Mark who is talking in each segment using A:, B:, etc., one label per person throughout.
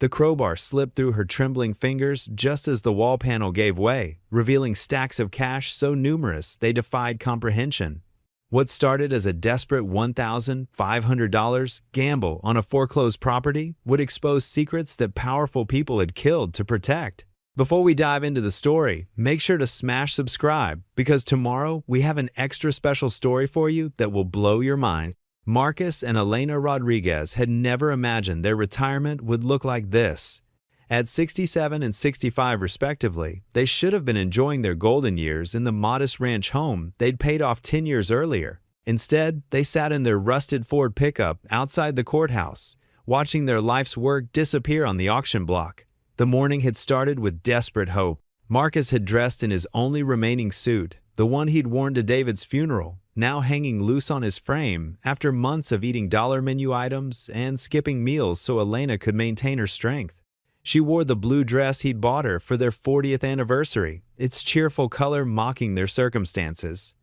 A: The crowbar slipped through her trembling fingers just as the wall panel gave way, revealing stacks of cash so numerous they defied comprehension. What started as a desperate $1,500 gamble on a foreclosed property would expose secrets that powerful people had killed to protect. Before we dive into the story, make sure to smash subscribe because tomorrow we have an extra special story for you that will blow your mind. Marcus and Elena Rodriguez had never imagined their retirement would look like this. At 67 and 65 respectively, they should have been enjoying their golden years in the modest ranch home they'd paid off 10 years earlier. Instead, they sat in their rusted Ford pickup outside the courthouse, watching their life's work disappear on the auction block. The morning had started with desperate hope. Marcus had dressed in his only remaining suit, the one he'd worn to David's funeral, now hanging loose on his frame after months of eating dollar menu items and skipping meals so Elena could maintain her strength. She wore the blue dress he'd bought her for their 40th anniversary, its cheerful color mocking their circumstances.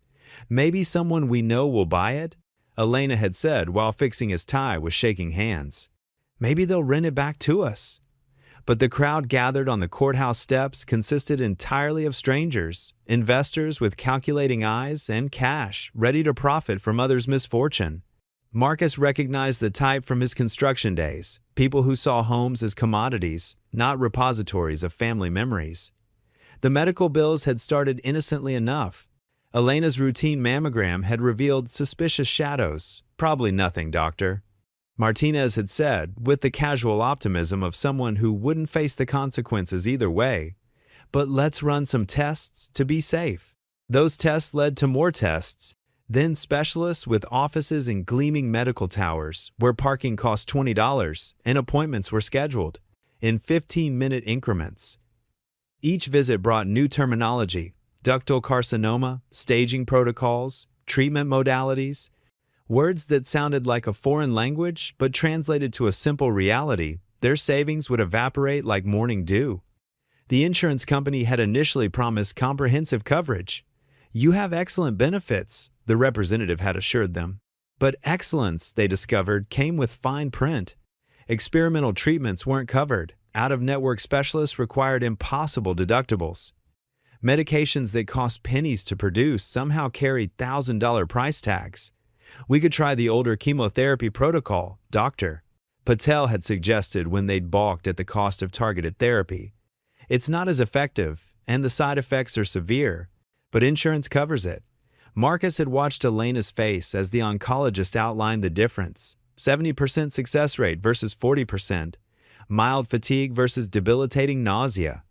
A: "Maybe someone we know will buy it," Elena had said while fixing his tie with shaking hands. "Maybe they'll rent it back to us." But the crowd gathered on the courthouse steps consisted entirely of strangers, investors with calculating eyes and cash ready to profit from others' misfortune. Marcus recognized the type from his construction days, people who saw homes as commodities, not repositories of family memories. The medical bills had started innocently enough. Elena's routine mammogram had revealed suspicious shadows. "Probably nothing, doctor," Martinez had said, with the casual optimism of someone who wouldn't face the consequences either way. "But let's run some tests to be safe." Those tests led to more tests, then specialists with offices in gleaming medical towers where parking cost $20 and appointments were scheduled in 15-minute increments. Each visit brought new terminology: ductal carcinoma, staging protocols, treatment modalities. Words that sounded like a foreign language, but translated to a simple reality, their savings would evaporate like morning dew. The insurance company had initially promised comprehensive coverage. "You have excellent benefits," the representative had assured them. But excellence, they discovered, came with fine print. Experimental treatments weren't covered. Out-of-network specialists required impossible deductibles. Medications that cost pennies to produce somehow carried $1,000 price tags. "We could try the older chemotherapy protocol, doctor," Patel had suggested when they'd balked at the cost of targeted therapy. "It's not as effective, and the side effects are severe, but insurance covers it." Marcus had watched Elena's face as the oncologist outlined the difference: 70% success rate versus 40%, mild fatigue versus debilitating nausea.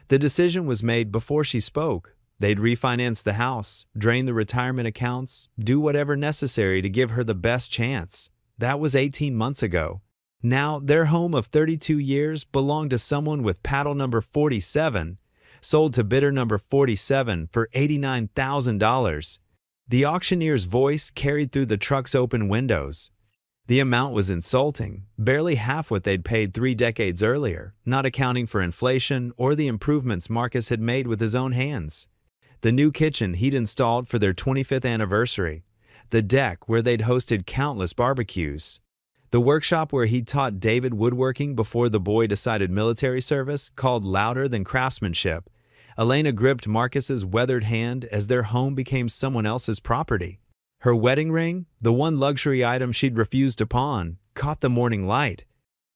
A: The decision was made before she spoke. They'd refinance the house, drain the retirement accounts, do whatever necessary to give her the best chance. That was 18 months ago. Now, their home of 32 years belonged to someone with paddle number 47, sold to bidder number 47 for $89,000. The auctioneer's voice carried through the truck's open windows. The amount was insulting, barely half what they'd paid 3 decades earlier, not accounting for inflation or the improvements Marcus had made with his own hands. The new kitchen he'd installed for their 25th anniversary, the deck where they'd hosted countless barbecues, the workshop where he'd taught David woodworking before the boy decided military service called louder than craftsmanship. Elena gripped Marcus's weathered hand as their home became someone else's property. Her wedding ring, the one luxury item she'd refused to pawn, caught the morning light.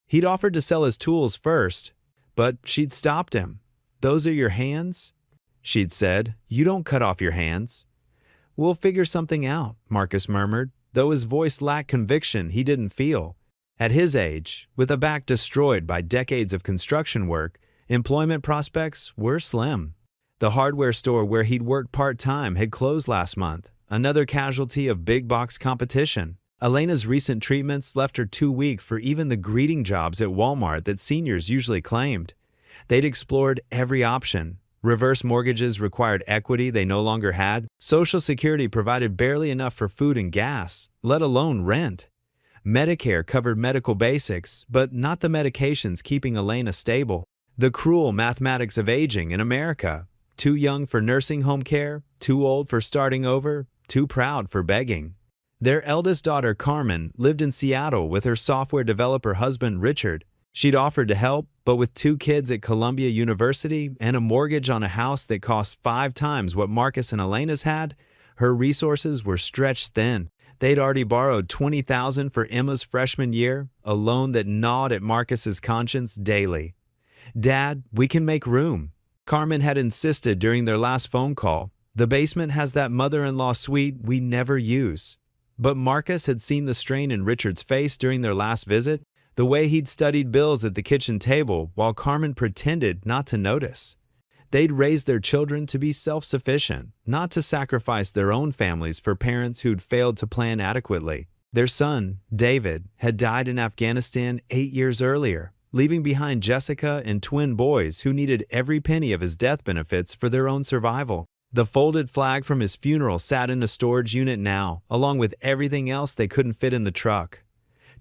A: He'd offered to sell his tools first, but she'd stopped him. "Those are your hands?" she'd said. "You don't cut off your hands." "We'll figure something out," Marcus murmured, though his voice lacked conviction he didn't feel. At his age, with a back destroyed by decades of construction work, employment prospects were slim. The hardware store where he'd worked part-time had closed last month, another casualty of big-box competition. Elena's recent treatments left her too weak for even the greeting jobs at Walmart that seniors usually claimed. They'd explored every option. Reverse mortgages required equity they no longer had. Social Security provided barely enough for food and gas, let alone rent. Medicare covered medical basics, but not the medications keeping Elena stable. The cruel mathematics of aging in America. Too young for nursing home care, too old for starting over, too proud for begging. Their eldest daughter, Carmen, lived in Seattle with her software developer husband, Richard. She'd offered to help, but with 2 kids at Columbia University and a mortgage on a house that cost 5 times what Marcus and Elena's had, her resources were stretched thin. They'd already borrowed $20,000 for Emma's freshman year, a loan that gnawed at Marcus's conscience daily. "Dad, we can make room," Carmen had insisted during their last phone call. "The basement has that mother-in-law suite we never use." But Marcus had seen the strain in Richard's face during their last visit, the way he'd studied bills at the kitchen table while Carmen pretended not to notice. They'd raised their children to be self-sufficient, not to sacrifice their own families for parents who'd failed to plan adequately. Their son, David, had died in Afghanistan 8 years earlier, leaving behind Jessica and twin boys who needed every penny of his death benefits for their own survival. The folded flag from his funeral sat in a storage unit now, along with everything else they couldn't fit in the truck.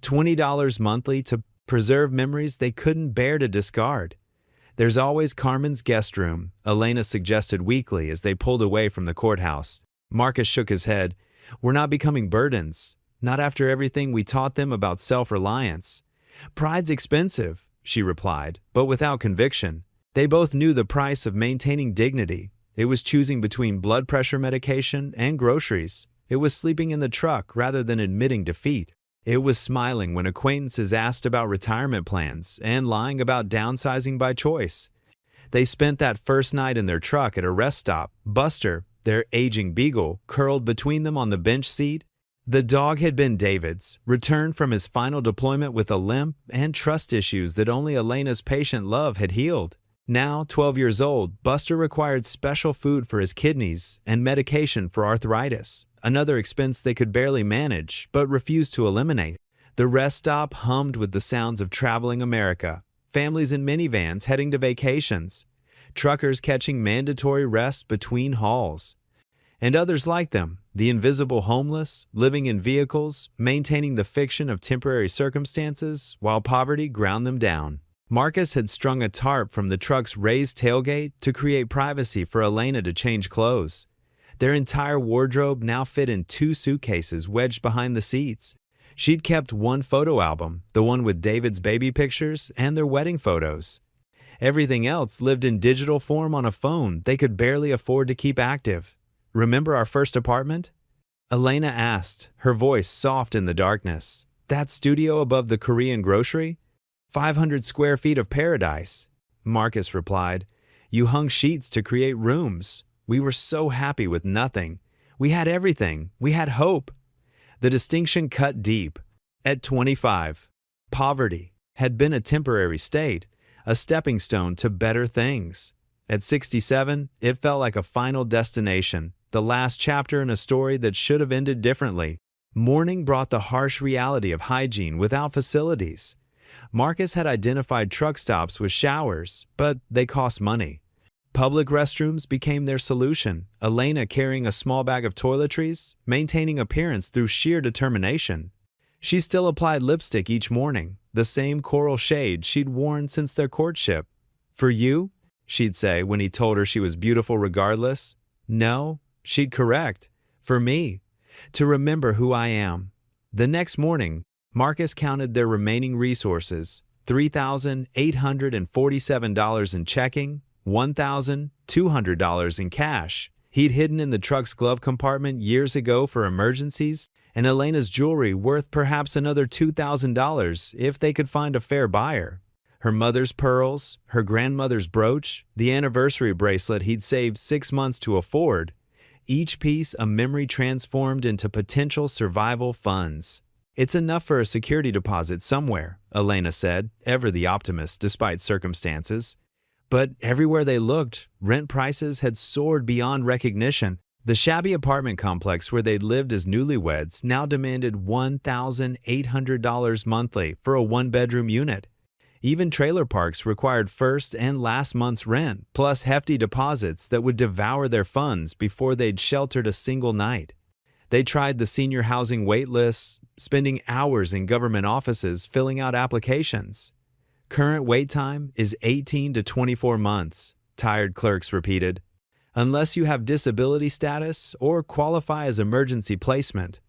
A: $20 monthly to preserve memories they couldn't bear to discard. "There's always Carmen's guest room," Elena suggested weakly as they pulled away from the courthouse. Marcus shook his head. "We're not becoming burdens. Not after everything we taught them about self-reliance." "Pride's expensive," she replied, but without conviction. They both knew the price of maintaining dignity. It was choosing between blood pressure medication and groceries. It was sleeping in the truck rather than admitting defeat. It was smiling when acquaintances asked about retirement plans and lying about downsizing by choice. They spent that first night in their truck at a rest stop. Buster, their aging beagle, curled between them on the bench seat. The dog had been David's, returned from his final deployment with a limp and trust issues that only Elena's patient love had healed. Now, 12 years old, Buster required special food for his kidneys and medication for arthritis, another expense they could barely manage but refused to eliminate. The rest stop hummed with the sounds of traveling America, families in minivans heading to vacations, truckers catching mandatory rests between hauls, and others like them, the invisible homeless, living in vehicles, maintaining the fiction of temporary circumstances while poverty ground them down. Marcus had strung a tarp from the truck's raised tailgate to create privacy for Elena to change clothes. Their entire wardrobe now fit in 2 suitcases wedged behind the seats. She'd kept one photo album, the one with David's baby pictures and their wedding photos. Everything else lived in digital form on a phone they could barely afford to keep active. "Remember our first apartment?" Elena asked, her voice soft in the darkness. "That studio above the Korean grocery? 500 square feet of paradise." Marcus replied, "You hung sheets to create rooms. We were so happy with nothing. We had everything. We had hope." The distinction cut deep. At 25, poverty had been a temporary state, a stepping stone to better things. At 67, it felt like a final destination, the last chapter in a story that should have ended differently. Morning brought the harsh reality of hygiene without facilities. Marcus had identified truck stops with showers, but they cost money. Public restrooms became their solution, Elena carrying a small bag of toiletries, maintaining appearance through sheer determination. She still applied lipstick each morning, the same coral shade she'd worn since their courtship. "For you?" she'd say when he told her she was beautiful regardless. "No," she'd correct. "For me. To remember who I am." The next morning, Marcus counted their remaining resources, $3,847 in checking, $1,200 in cash. He'd hidden in the truck's glove compartment years ago for emergencies, and Elena's jewelry worth perhaps another $2,000 if they could find a fair buyer. Her mother's pearls, her grandmother's brooch, the anniversary bracelet he'd saved 6 months to afford, each piece a memory transformed into potential survival funds. "It's enough for a security deposit somewhere," Elena said, ever the optimist despite circumstances. But everywhere they looked, rent prices had soared beyond recognition. The shabby apartment complex where they'd lived as newlyweds now demanded $1,800 monthly for a 1-bedroom unit. Even trailer parks required first and last month's rent, plus hefty deposits that would devour their funds before they'd sheltered a single night. They tried the senior housing wait lists, spending hours in government offices filling out applications. "Current wait time is 18 to 24 months, tired clerks repeated, "unless you have disability status or qualify as emergency placement."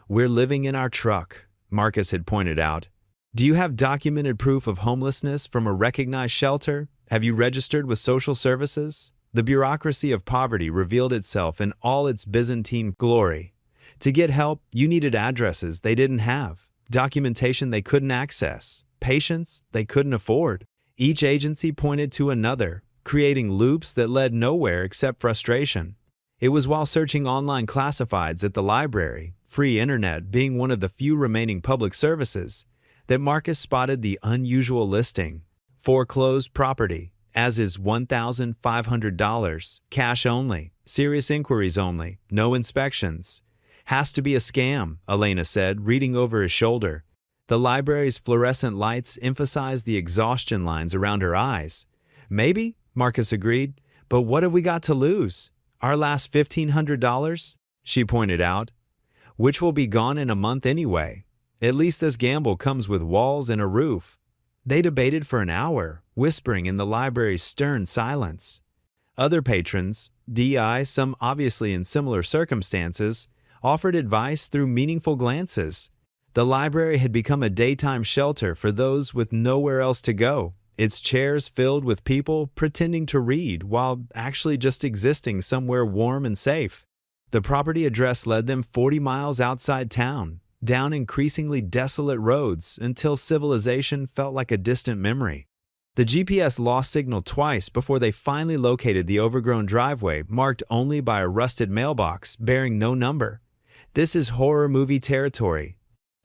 A: "We're living in our truck," Marcus had pointed out. Do you have documented proof of homelessness from a recognized shelter? Have you registered with social services? The bureaucracy of poverty revealed itself in all its Byzantine glory. To get help, you needed addresses they didn't have, documentation they couldn't access, patience they couldn't afford. Each agency pointed to another, creating loops that led nowhere except frustration. It was while searching online classifieds at the library, free internet being one of the few remaining public services, that Marcus spotted the unusual listing, foreclosed property, as is $1,500, cash only, serious inquiries only, no inspections. Has to be a scam, Elena said, reading over his shoulder. The library's fluorescent lights emphasized the exhaustion lines around her eyes. Maybe, Marcus agreed, but what have we got to lose? Our last $1,500? She pointed out. Which will be gone in a month anyway. At least this gamble comes with walls and a roof. They debated for an hour, whispering in the library's stern silence. Other patrons, DI, some obviously in similar circumstances, offered advice through meaningful glances. The library had become a daytime shelter for those with nowhere else to go, its chairs filled with people pretending to read while actually just existing somewhere warm and safe. The property address led them 40 miles outside town, down increasingly desolate roads until civilization felt like a distant memory. The GPS lost signal twice before they finally located the overgrown driveway marked only by a rusted mailbox bearing no number. This is horror movie territory,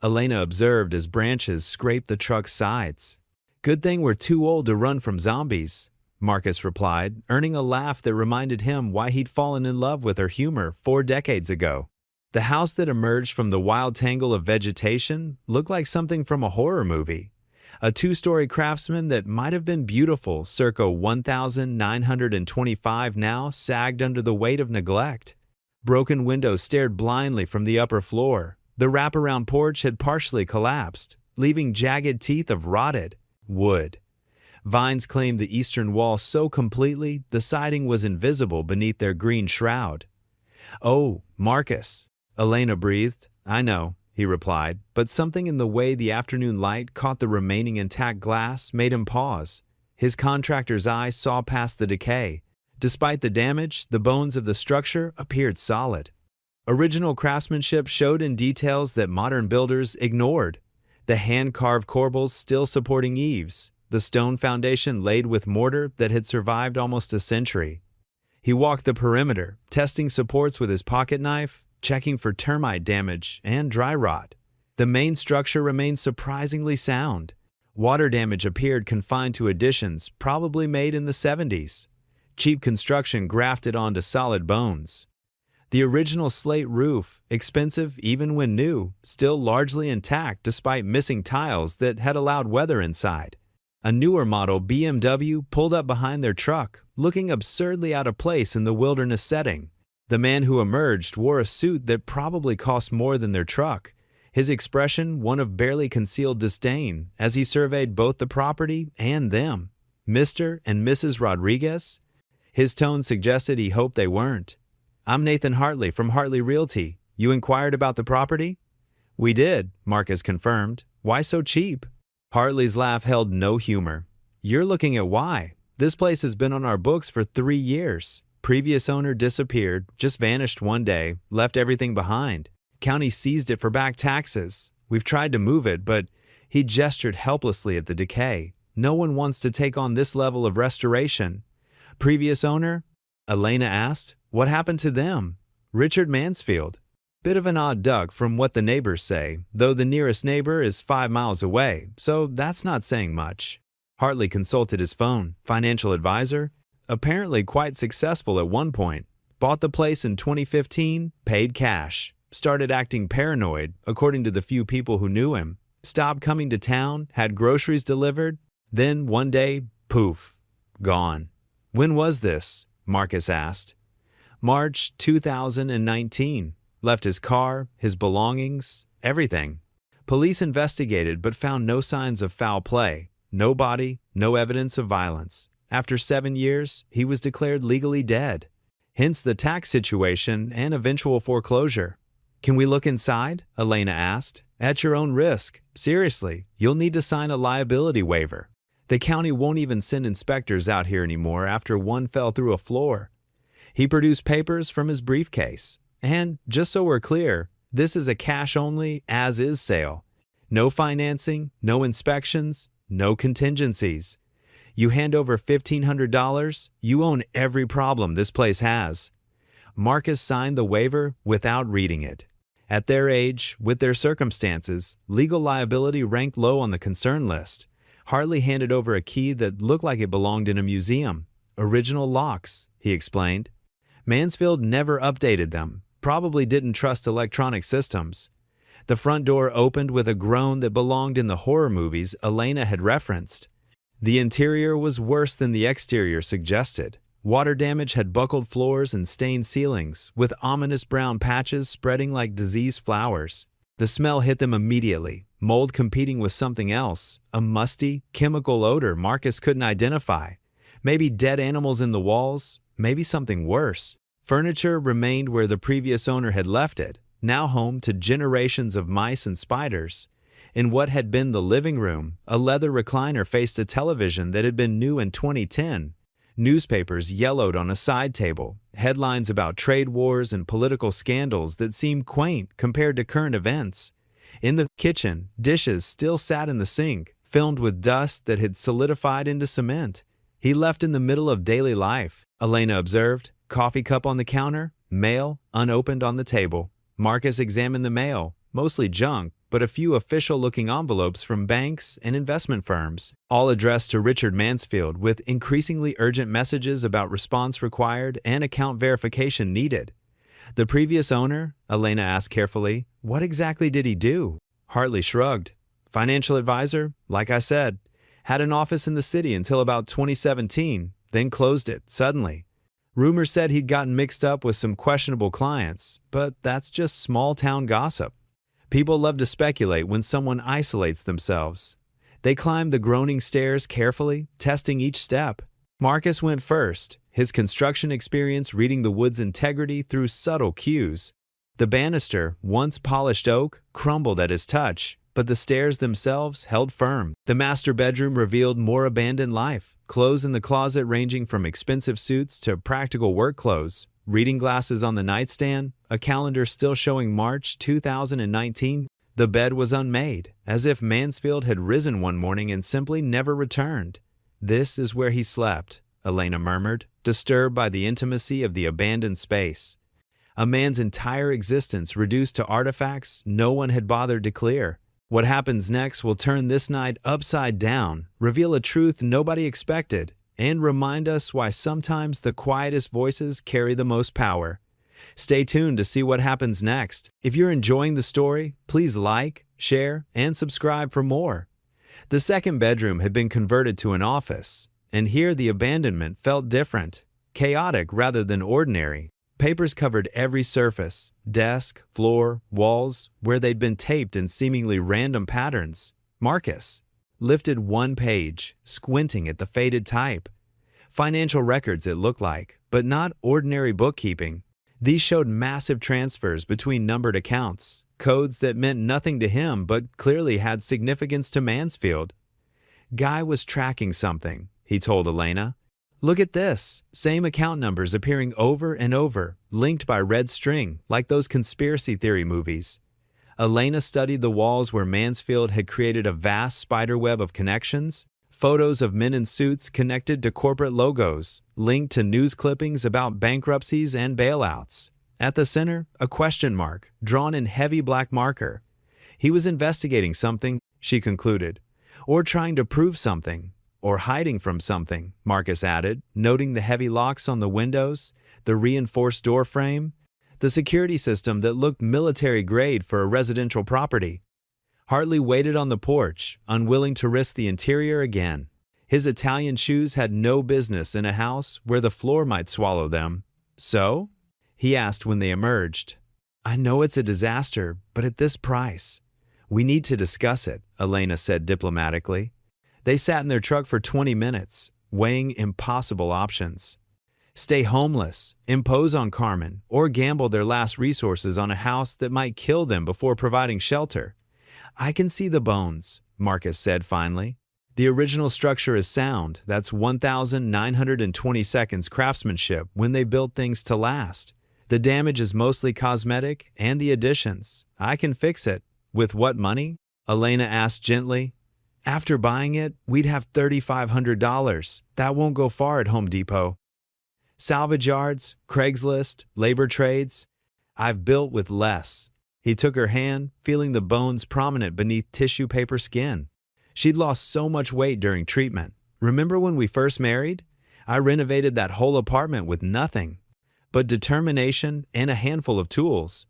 A: Elena observed as branches scraped the truck's sides. Good thing we're too old to run from zombies, Marcus replied, earning a laugh that reminded him why he'd fallen in love with her humor 4 decades ago. The house that emerged from the wild tangle of vegetation looked like something from a horror movie. A 2-story craftsman that might have been beautiful circa 1925 now sagged under the weight of neglect. Broken windows stared blindly from the upper floor. The wraparound porch had partially collapsed, leaving jagged teeth of rotted wood. Vines claimed the eastern wall so completely the siding was invisible beneath their green shroud. "Oh, Marcus," Elena breathed. "I know," he replied, but something in the way the afternoon light caught the remaining intact glass made him pause. His contractor's eye saw past the decay. Despite the damage, the bones of the structure appeared solid. Original craftsmanship showed in details that modern builders ignored. The hand-carved corbels still supporting eaves, the stone foundation laid with mortar that had survived almost a century. He walked the perimeter, testing supports with his pocket knife, checking for termite damage and dry rot. The main structure remained surprisingly sound. Water damage appeared confined to additions probably made in the 70s. Cheap construction grafted onto solid bones. The original slate roof, expensive even when new, still largely intact despite missing tiles that had allowed weather inside. A newer model BMW pulled up behind their truck, looking absurdly out of place in the wilderness setting. The man who emerged wore a suit that probably cost more than their truck, his expression one of barely concealed disdain as he surveyed both the property and them. "Mr. and Mrs. Rodriguez?" His tone suggested he hoped they weren't. "I'm Nathan Hartley from Hartley Realty. You inquired about the property?" "We did," Marcus confirmed. "Why so cheap?" Hartley's laugh held no humor. "You're looking at why. This place has been on our books for 3 years. Previous owner disappeared, just vanished one day, left everything behind. County seized it for back taxes. We've tried to move it, but..." He gestured helplessly at the decay. "No one wants to take on this level of restoration." "Previous owner?" Elena asked. "What happened to them?" "Richard Mansfield. Bit of an odd duck from what the neighbors say, though the nearest neighbor is 5 miles away, so that's not saying much." Hartley consulted his phone. "Financial advisor? Apparently quite successful at one point. Bought the place in 2015, paid cash. Started acting paranoid, according to the few people who knew him. Stopped coming to town, had groceries delivered. Then, one day, poof, gone." "When was this?" Marcus asked. "March 2019. Left his car, his belongings, everything. Police investigated but found no signs of foul play. No body, no evidence of violence. After 7 years, he was declared legally dead. Hence the tax situation and eventual foreclosure." "Can we look inside?" Elena asked. At your own risk. Seriously, you'll need to sign a liability waiver. The county won't even send inspectors out here anymore after one fell through a floor. He produced papers from his briefcase. And, just so we're clear, this is a cash-only, as-is sale. No financing, no inspections, no contingencies. You hand over $1,500, you own every problem this place has. Marcus signed the waiver without reading it. At their age, with their circumstances, legal liability ranked low on the concern list. Hartley handed over a key that looked like it belonged in a museum. Original locks, he explained. Mansfield never updated them, probably didn't trust electronic systems. The front door opened with a groan that belonged in the horror movies Elena had referenced. The interior was worse than the exterior suggested. Water damage had buckled floors and stained ceilings, with ominous brown patches spreading like diseased flowers. The smell hit them immediately, mold competing with something else, a musty, chemical odor Marcus couldn't identify. Maybe dead animals in the walls, maybe something worse. Furniture remained where the previous owner had left it, now home to generations of mice and spiders. In what had been the living room, a leather recliner faced a television that had been new in 2010. Newspapers yellowed on a side table, headlines about trade wars and political scandals that seemed quaint compared to current events. In the kitchen, dishes still sat in the sink, filmed with dust that had solidified into cement. He left in the middle of daily life, Elena observed. Coffee cup on the counter, mail unopened on the table. Marcus examined the mail, mostly junk, but a few official-looking envelopes from banks and investment firms, all addressed to Richard Mansfield with increasingly urgent messages about response required and account verification needed. The previous owner, Elena asked carefully, what exactly did he do? Hartley shrugged. Financial advisor, like I said, had an office in the city until about 2017, then closed it suddenly. Rumors said he'd gotten mixed up with some questionable clients, but that's just small-town gossip. People love to speculate when someone isolates themselves. They climbed the groaning stairs carefully, testing each step. Marcus went first, his construction experience reading the wood's integrity through subtle cues. The banister, once polished oak, crumbled at his touch, but the stairs themselves held firm. The master bedroom revealed more abandoned life, clothes in the closet ranging from expensive suits to practical work clothes, reading glasses on the nightstand, a calendar still showing March 2019. The bed was unmade, as if Mansfield had risen one morning and simply never returned. This is where he slept, Elena murmured, disturbed by the intimacy of the abandoned space. A man's entire existence reduced to artifacts no one had bothered to clear. What happens next will turn this night upside down, reveal a truth nobody expected, and remind us why sometimes the quietest voices carry the most power. Stay tuned to see what happens next. If you're enjoying the story, please like, share, and subscribe for more. The second bedroom had been converted to an office, and here the abandonment felt different, chaotic rather than ordinary. Papers covered every surface, desk, floor, walls, where they'd been taped in seemingly random patterns. Marcus lifted one page, squinting at the faded type. Financial records it looked like, but not ordinary bookkeeping. These showed massive transfers between numbered accounts, codes that meant nothing to him but clearly had significance to Mansfield. Guy was tracking something, he told Elena. Look at this, same account numbers appearing over and over, linked by red string, like those conspiracy theory movies. Elena studied the walls where Mansfield had created a vast spiderweb of connections, photos of men in suits connected to corporate logos, linked to news clippings about bankruptcies and bailouts. At the center, a question mark, drawn in heavy black marker. He was investigating something, she concluded, or trying to prove something. Or hiding from something, Marcus added, noting the heavy locks on the windows, the reinforced door frame, the security system that looked military-grade for a residential property. Hartley waited on the porch, unwilling to risk the interior again. His Italian shoes had no business in a house where the floor might swallow them. So? He asked when they emerged. I know it's a disaster, but at this price. We need to discuss it, Elena said diplomatically. They sat in their truck for 20 minutes, weighing impossible options. Stay homeless, impose on Carmen, or gamble their last resources on a house that might kill them before providing shelter. I can see the bones, Marcus said finally. The original structure is sound. That's 1,920 seconds craftsmanship when they built things to last. The damage is mostly cosmetic and the additions. I can fix it. With what money? Elena asked gently. After buying it, we'd have $3,500. That won't go far at Home Depot. Salvage yards, Craigslist, labor trades. I've built with less. He took her hand, feeling the bones prominent beneath tissue paper skin. She'd lost so much weight during treatment. Remember when we first married? I renovated that whole apartment with nothing but determination and a handful of tools.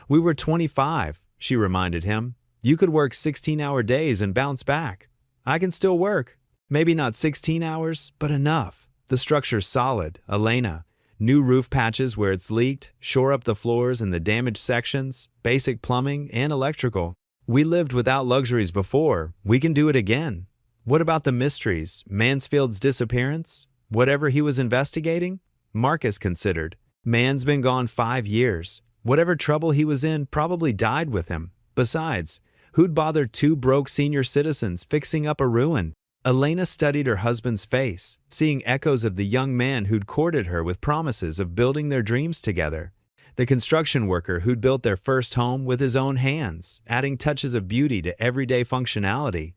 A: We were 25, she reminded him. You could work 16-hour days and bounce back. I can still work. Maybe not 16 hours, but enough. The structure's solid, Elena. New roof patches where it's leaked, shore up the floors and the damaged sections, basic plumbing and electrical. We lived without luxuries before. We can do it again. What about the mysteries? Mansfield's disappearance? Whatever he was investigating? Marcus considered. Man's been gone 5 years. Whatever trouble he was in probably died with him. Besides, who'd bother 2 broke senior citizens fixing up a ruin? Elena studied her husband's face, seeing echoes of the young man who'd courted her with promises of building their dreams together. The construction worker who'd built their first home with his own hands, adding touches of beauty to everyday functionality.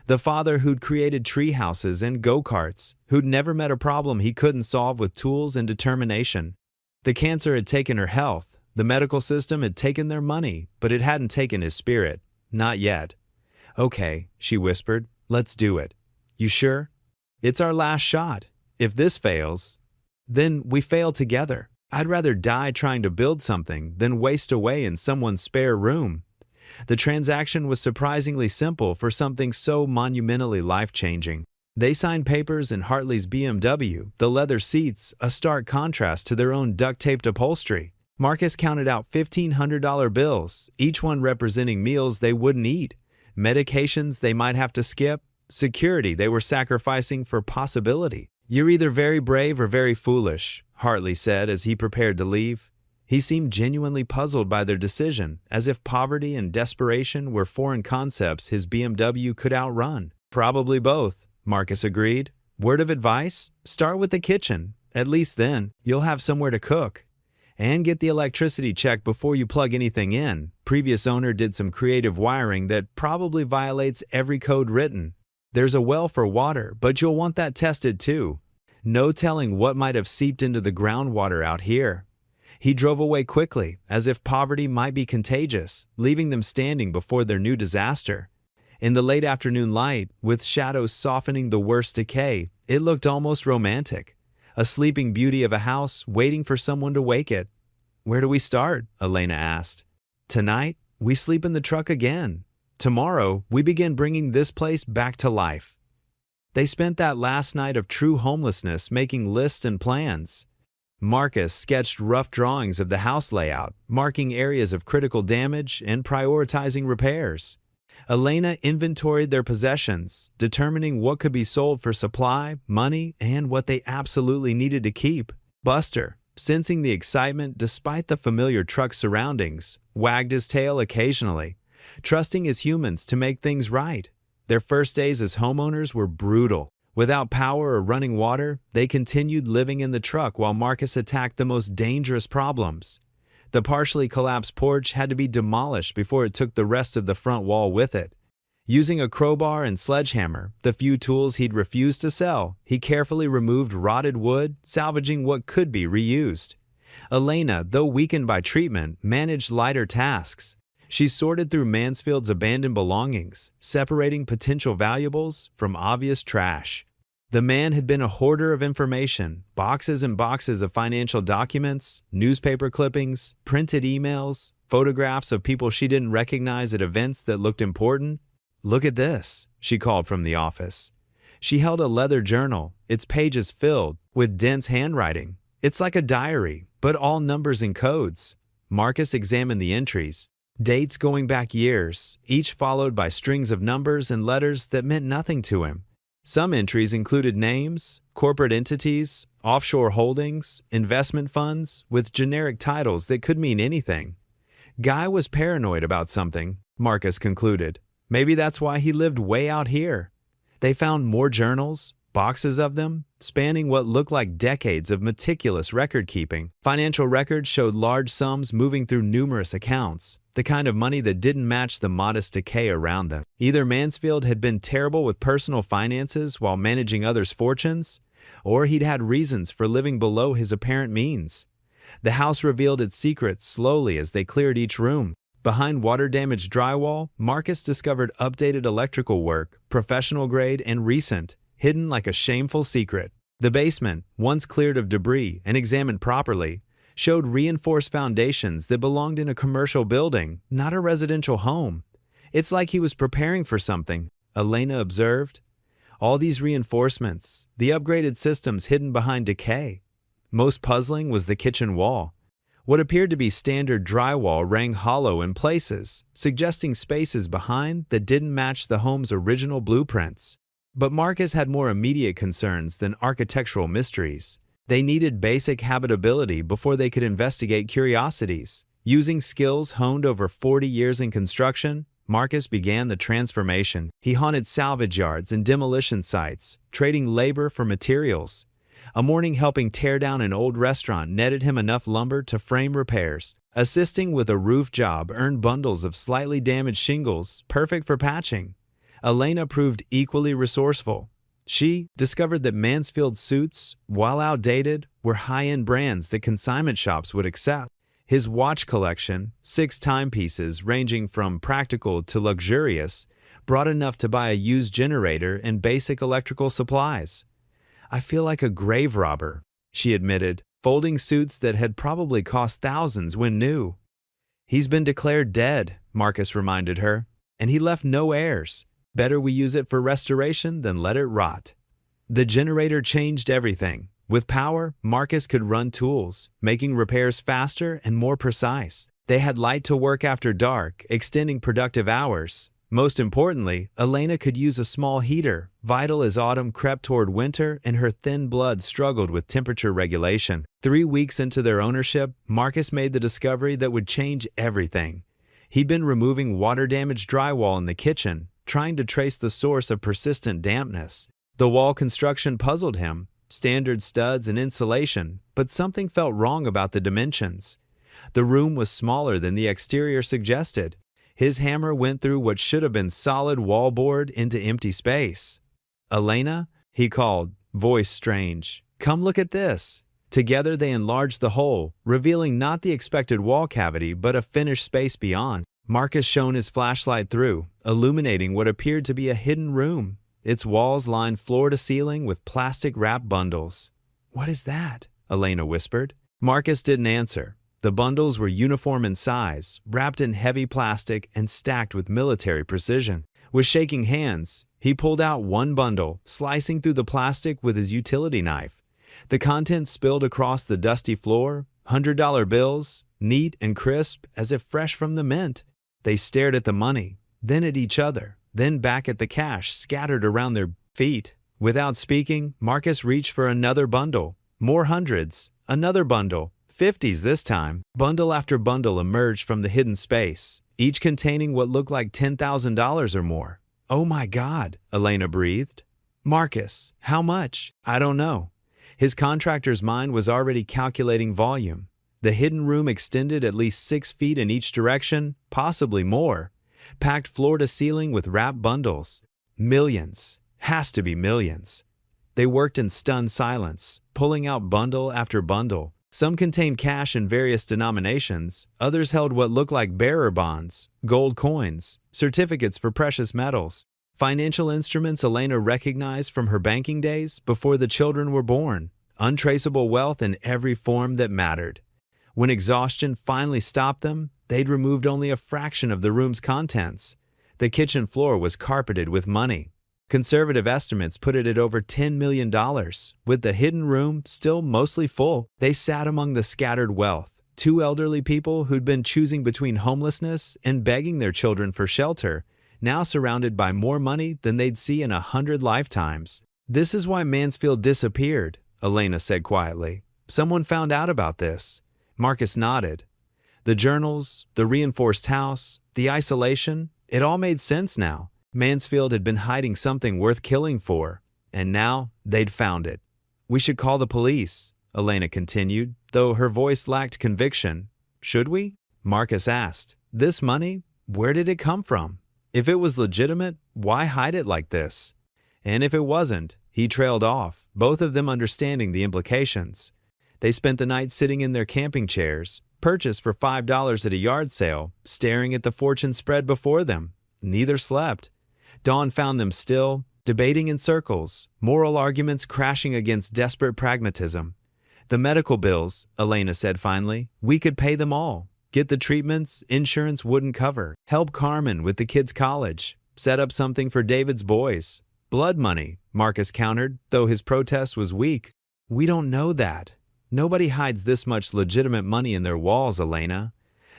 A: The father who'd created tree houses and go-karts, who'd never met a problem he couldn't solve with tools and determination. The cancer had taken her health. The medical system had taken their money, but it hadn't taken his spirit. Not yet. Okay, she whispered. Let's do it. You sure? It's our last shot. If this fails, then we fail together. I'd rather die trying to build something than waste away in someone's spare room. The transaction was surprisingly simple for something so monumentally life-changing. They signed papers in Hartley's BMW, the leather seats, a stark contrast to their own duct-taped upholstery. Marcus counted out $1,500 bills, each one representing meals they wouldn't eat, medications they might have to skip, security they were sacrificing for possibility. You're either very brave or very foolish, Hartley said as he prepared to leave. He seemed genuinely puzzled by their decision, as if poverty and desperation were foreign concepts his BMW could outrun. Probably both, Marcus agreed. Word of advice? Start with the kitchen. At least then, you'll have somewhere to cook. And get the electricity checked before you plug anything in. Previous owner did some creative wiring that probably violates every code written. There's a well for water, but you'll want that tested too. No telling what might have seeped into the groundwater out here. He drove away quickly, as if poverty might be contagious, leaving them standing before their new disaster. In the late afternoon light, with shadows softening the worst decay, it looked almost romantic. A sleeping beauty of a house waiting for someone to wake it. Where do we start? Elena asked. Tonight, we sleep in the truck again. Tomorrow, we begin bringing this place back to life. They spent that last night of true homelessness making lists and plans. Marcus sketched rough drawings of the house layout, marking areas of critical damage and prioritizing repairs. Elena inventoried their possessions, determining what could be sold for supply, money, and what they absolutely needed to keep. Buster, sensing the excitement despite the familiar truck surroundings, wagged his tail occasionally, trusting his humans to make things right. Their first days as homeowners were brutal. Without power or running water, they continued living in the truck while Marcus attacked the most dangerous problems. The partially collapsed porch had to be demolished before it took the rest of the front wall with it. Using a crowbar and sledgehammer, the few tools he'd refused to sell, he carefully removed rotted wood, salvaging what could be reused. Elena, though weakened by treatment, managed lighter tasks. She sorted through Mansfield's abandoned belongings, separating potential valuables from obvious trash. The man had been a hoarder of information, boxes and boxes of financial documents, newspaper clippings, printed emails, photographs of people she didn't recognize at events that looked important. Look at this, she called from the office. She held a leather journal, its pages filled with dense handwriting. It's like a diary, but all numbers and codes. Marcus examined the entries. Dates going back years, each followed by strings of numbers and letters that meant nothing to him. Some entries included names, corporate entities, offshore holdings, investment funds, with generic titles that could mean anything. Guy was paranoid about something, Marcus concluded. Maybe that's why he lived way out here. They found more journals, boxes of them, spanning what looked like decades of meticulous record-keeping. Financial records showed large sums moving through numerous accounts, the kind of money that didn't match the modest decay around them. Either Mansfield had been terrible with personal finances while managing others' fortunes, or he'd had reasons for living below his apparent means. The house revealed its secrets slowly as they cleared each room. Behind water-damaged drywall, Marcus discovered updated electrical work, professional grade and recent, hidden like a shameful secret. The basement, once cleared of debris and examined properly, showed reinforced foundations that belonged in a commercial building, not a residential home. It's like he was preparing for something, Elena observed. All these reinforcements, the upgraded systems hidden behind decay. Most puzzling was the kitchen wall. What appeared to be standard drywall rang hollow in places, suggesting spaces behind that didn't match the home's original blueprints. But Marcus had more immediate concerns than architectural mysteries. They needed basic habitability before they could investigate curiosities. Using skills honed over 40 years in construction, Marcus began the transformation. He haunted salvage yards and demolition sites, trading labor for materials. A morning helping tear down an old restaurant netted him enough lumber to frame repairs. Assisting with a roof job earned bundles of slightly damaged shingles, perfect for patching. Elena proved equally resourceful. She discovered that Mansfield suits, while outdated, were high-end brands that consignment shops would accept. His watch collection, 6 timepieces ranging from practical to luxurious, brought enough to buy a used generator and basic electrical supplies. I feel like a grave robber, she admitted, folding suits that had probably cost thousands when new. He's been declared dead, Marcus reminded her, and he left no heirs. Better we use it for restoration than let it rot. The generator changed everything. With power, Marcus could run tools, making repairs faster and more precise. They had light to work after dark, extending productive hours. Most importantly, Elena could use a small heater, vital as autumn crept toward winter and her thin blood struggled with temperature regulation. 3 weeks into their ownership, Marcus made the discovery that would change everything. He'd been removing water-damaged drywall in the kitchen, trying to trace the source of persistent dampness. The wall construction puzzled him, standard studs and insulation, but something felt wrong about the dimensions. The room was smaller than the exterior suggested. His hammer went through what should have been solid wallboard into empty space. "Elena," he called, voice strange. "Come look at this." Together they enlarged the hole, revealing not the expected wall cavity but a finished space beyond. Marcus shone his flashlight through, illuminating what appeared to be a hidden room. Its walls lined floor to ceiling with plastic-wrapped bundles. "What is that?" Elena whispered. Marcus didn't answer. The bundles were uniform in size, wrapped in heavy plastic and stacked with military precision. With shaking hands, he pulled out one bundle, slicing through the plastic with his utility knife. The contents spilled across the dusty floor, $100 bills, neat and crisp as if fresh from the mint. They stared at the money, then at each other, then back at the cash scattered around their feet. Without speaking, Marcus reached for another bundle. More hundreds. Another bundle. 50s this time. Bundle after bundle emerged from the hidden space, each containing what looked like $10,000 or more. "Oh my God," Elena breathed. "Marcus, how much?" "I don't know." His contractor's mind was already calculating volume. The hidden room extended at least 6 feet in each direction, possibly more, packed floor to ceiling with wrapped bundles. Millions. Has to be millions. They worked in stunned silence, pulling out bundle after bundle. Some contained cash in various denominations, others held what looked like bearer bonds, gold coins, certificates for precious metals, financial instruments Elena recognized from her banking days before the children were born, untraceable wealth in every form that mattered. When exhaustion finally stopped them, they'd removed only a fraction of the room's contents. The kitchen floor was carpeted with money. Conservative estimates put it at over $10 million. With the hidden room still mostly full, they sat among the scattered wealth. 2 elderly people who'd been choosing between homelessness and begging their children for shelter, now surrounded by more money than they'd see in 100 lifetimes. "This is why Mansfield disappeared," Elena said quietly. "Someone found out about this." Marcus nodded. The journals, the reinforced house, the isolation, it all made sense now. Mansfield had been hiding something worth killing for, and now they'd found it. "We should call the police," Elena continued, though her voice lacked conviction. "Should we?" Marcus asked. "This money, where did it come from? If it was legitimate, why hide it like this?" And if it wasn't, he trailed off, both of them understanding the implications. They spent the night sitting in their camping chairs, purchased for $5 at a yard sale, staring at the fortune spread before them. Neither slept. Dawn found them still, debating in circles, moral arguments crashing against desperate pragmatism. "The medical bills," Elena said finally, "we could pay them all. Get the treatments insurance wouldn't cover. Help Carmen with the kids' college. Set up something for David's boys." "Blood money," Marcus countered, though his protest was weak. "We don't know that. Nobody hides this much legitimate money in their walls, Elena."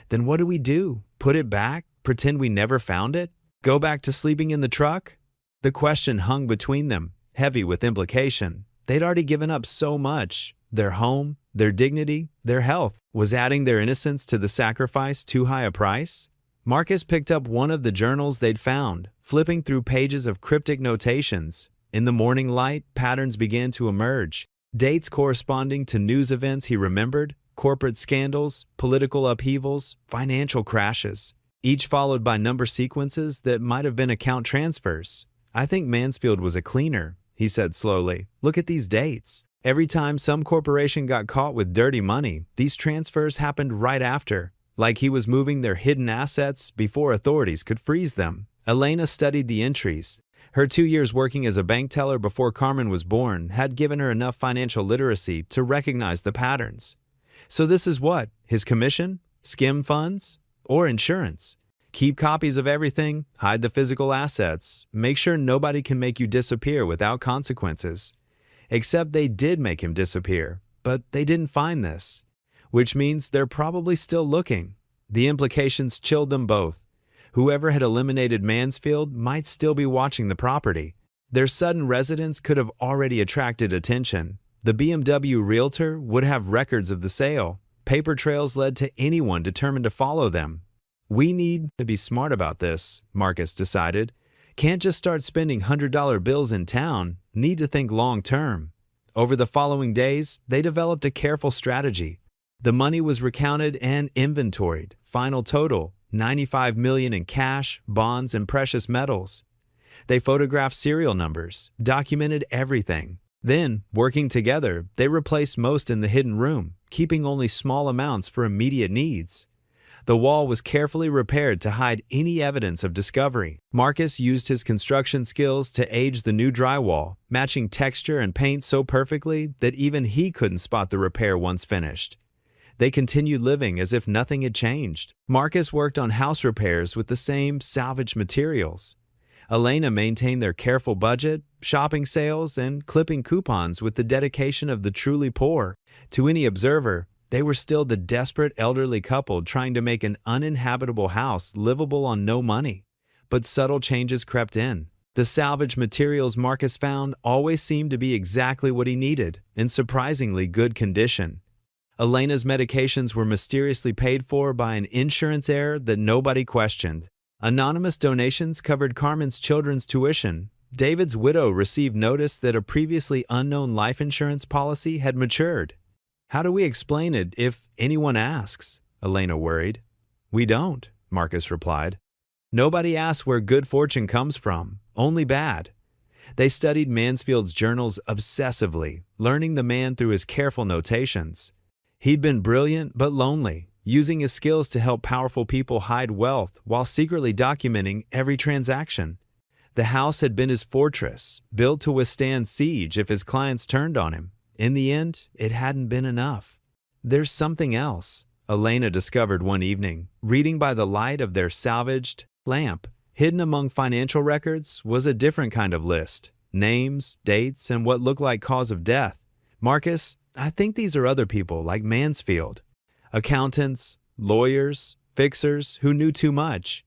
A: "Then what do we do? Put it back? Pretend we never found it? Go back to sleeping in the truck?" The question hung between them, heavy with implication. They'd already given up so much. Their home, their dignity, their health. Was adding their innocence to the sacrifice too high a price? Marcus picked up one of the journals they'd found, flipping through pages of cryptic notations. In the morning light, patterns began to emerge. Dates corresponding to news events he remembered, corporate scandals, political upheavals, financial crashes, each followed by number sequences that might have been account transfers. "I think Mansfield was a cleaner," he said slowly. "Look at these dates. Every time some corporation got caught with dirty money, these transfers happened right after, like he was moving their hidden assets before authorities could freeze them." Elena studied the entries. Her 2 years working as a bank teller before Carmen was born had given her enough financial literacy to recognize the patterns. So this is what? His commission? Skim funds? Or insurance? Keep copies of everything, hide the physical assets, make sure nobody can make you disappear without consequences. Except they did make him disappear, but they didn't find this. Which means they're probably still looking. The implications chilled them both. Whoever had eliminated Mansfield might still be watching the property. Their sudden residence could have already attracted attention. The BMW realtor would have records of the sale. Paper trails led to anyone determined to follow them. "We need to be smart about this," Marcus decided. "Can't just start spending $100 bills in town. Need to think long term." Over the following days, they developed a careful strategy. The money was recounted and inventoried. Final total, $95 million in cash, bonds, and precious metals. They photographed serial numbers, documented everything. Then, working together, they replaced most in the hidden room, keeping only small amounts for immediate needs. The wall was carefully repaired to hide any evidence of discovery. Marcus used his construction skills to age the new drywall, matching texture and paint so perfectly that even he couldn't spot the repair once finished. They continued living as if nothing had changed. Marcus worked on house repairs with the same salvaged materials. Elena maintained their careful budget, shopping sales, and clipping coupons with the dedication of the truly poor. To any observer, they were still the desperate elderly couple trying to make an uninhabitable house livable on no money. But subtle changes crept in. The salvaged materials Marcus found always seemed to be exactly what he needed, in surprisingly good condition. Elena's medications were mysteriously paid for by an insurance error that nobody questioned. Anonymous donations covered Carmen's children's tuition. David's widow received notice that a previously unknown life insurance policy had matured. "How do we explain it if anyone asks?" Elena worried. "We don't," Marcus replied. "Nobody asks where good fortune comes from, only bad." They studied Mansfield's journals obsessively, learning the man through his careful notations. He'd been brilliant but lonely, using his skills to help powerful people hide wealth while secretly documenting every transaction. The house had been his fortress, built to withstand siege if his clients turned on him. In the end, it hadn't been enough. "There's something else," Elena discovered one evening, reading by the light of their salvaged lamp. Hidden among financial records was a different kind of list. Names, dates, and what looked like cause of death. "Marcus, I think these are other people like Mansfield. Accountants, lawyers, fixers who knew too much."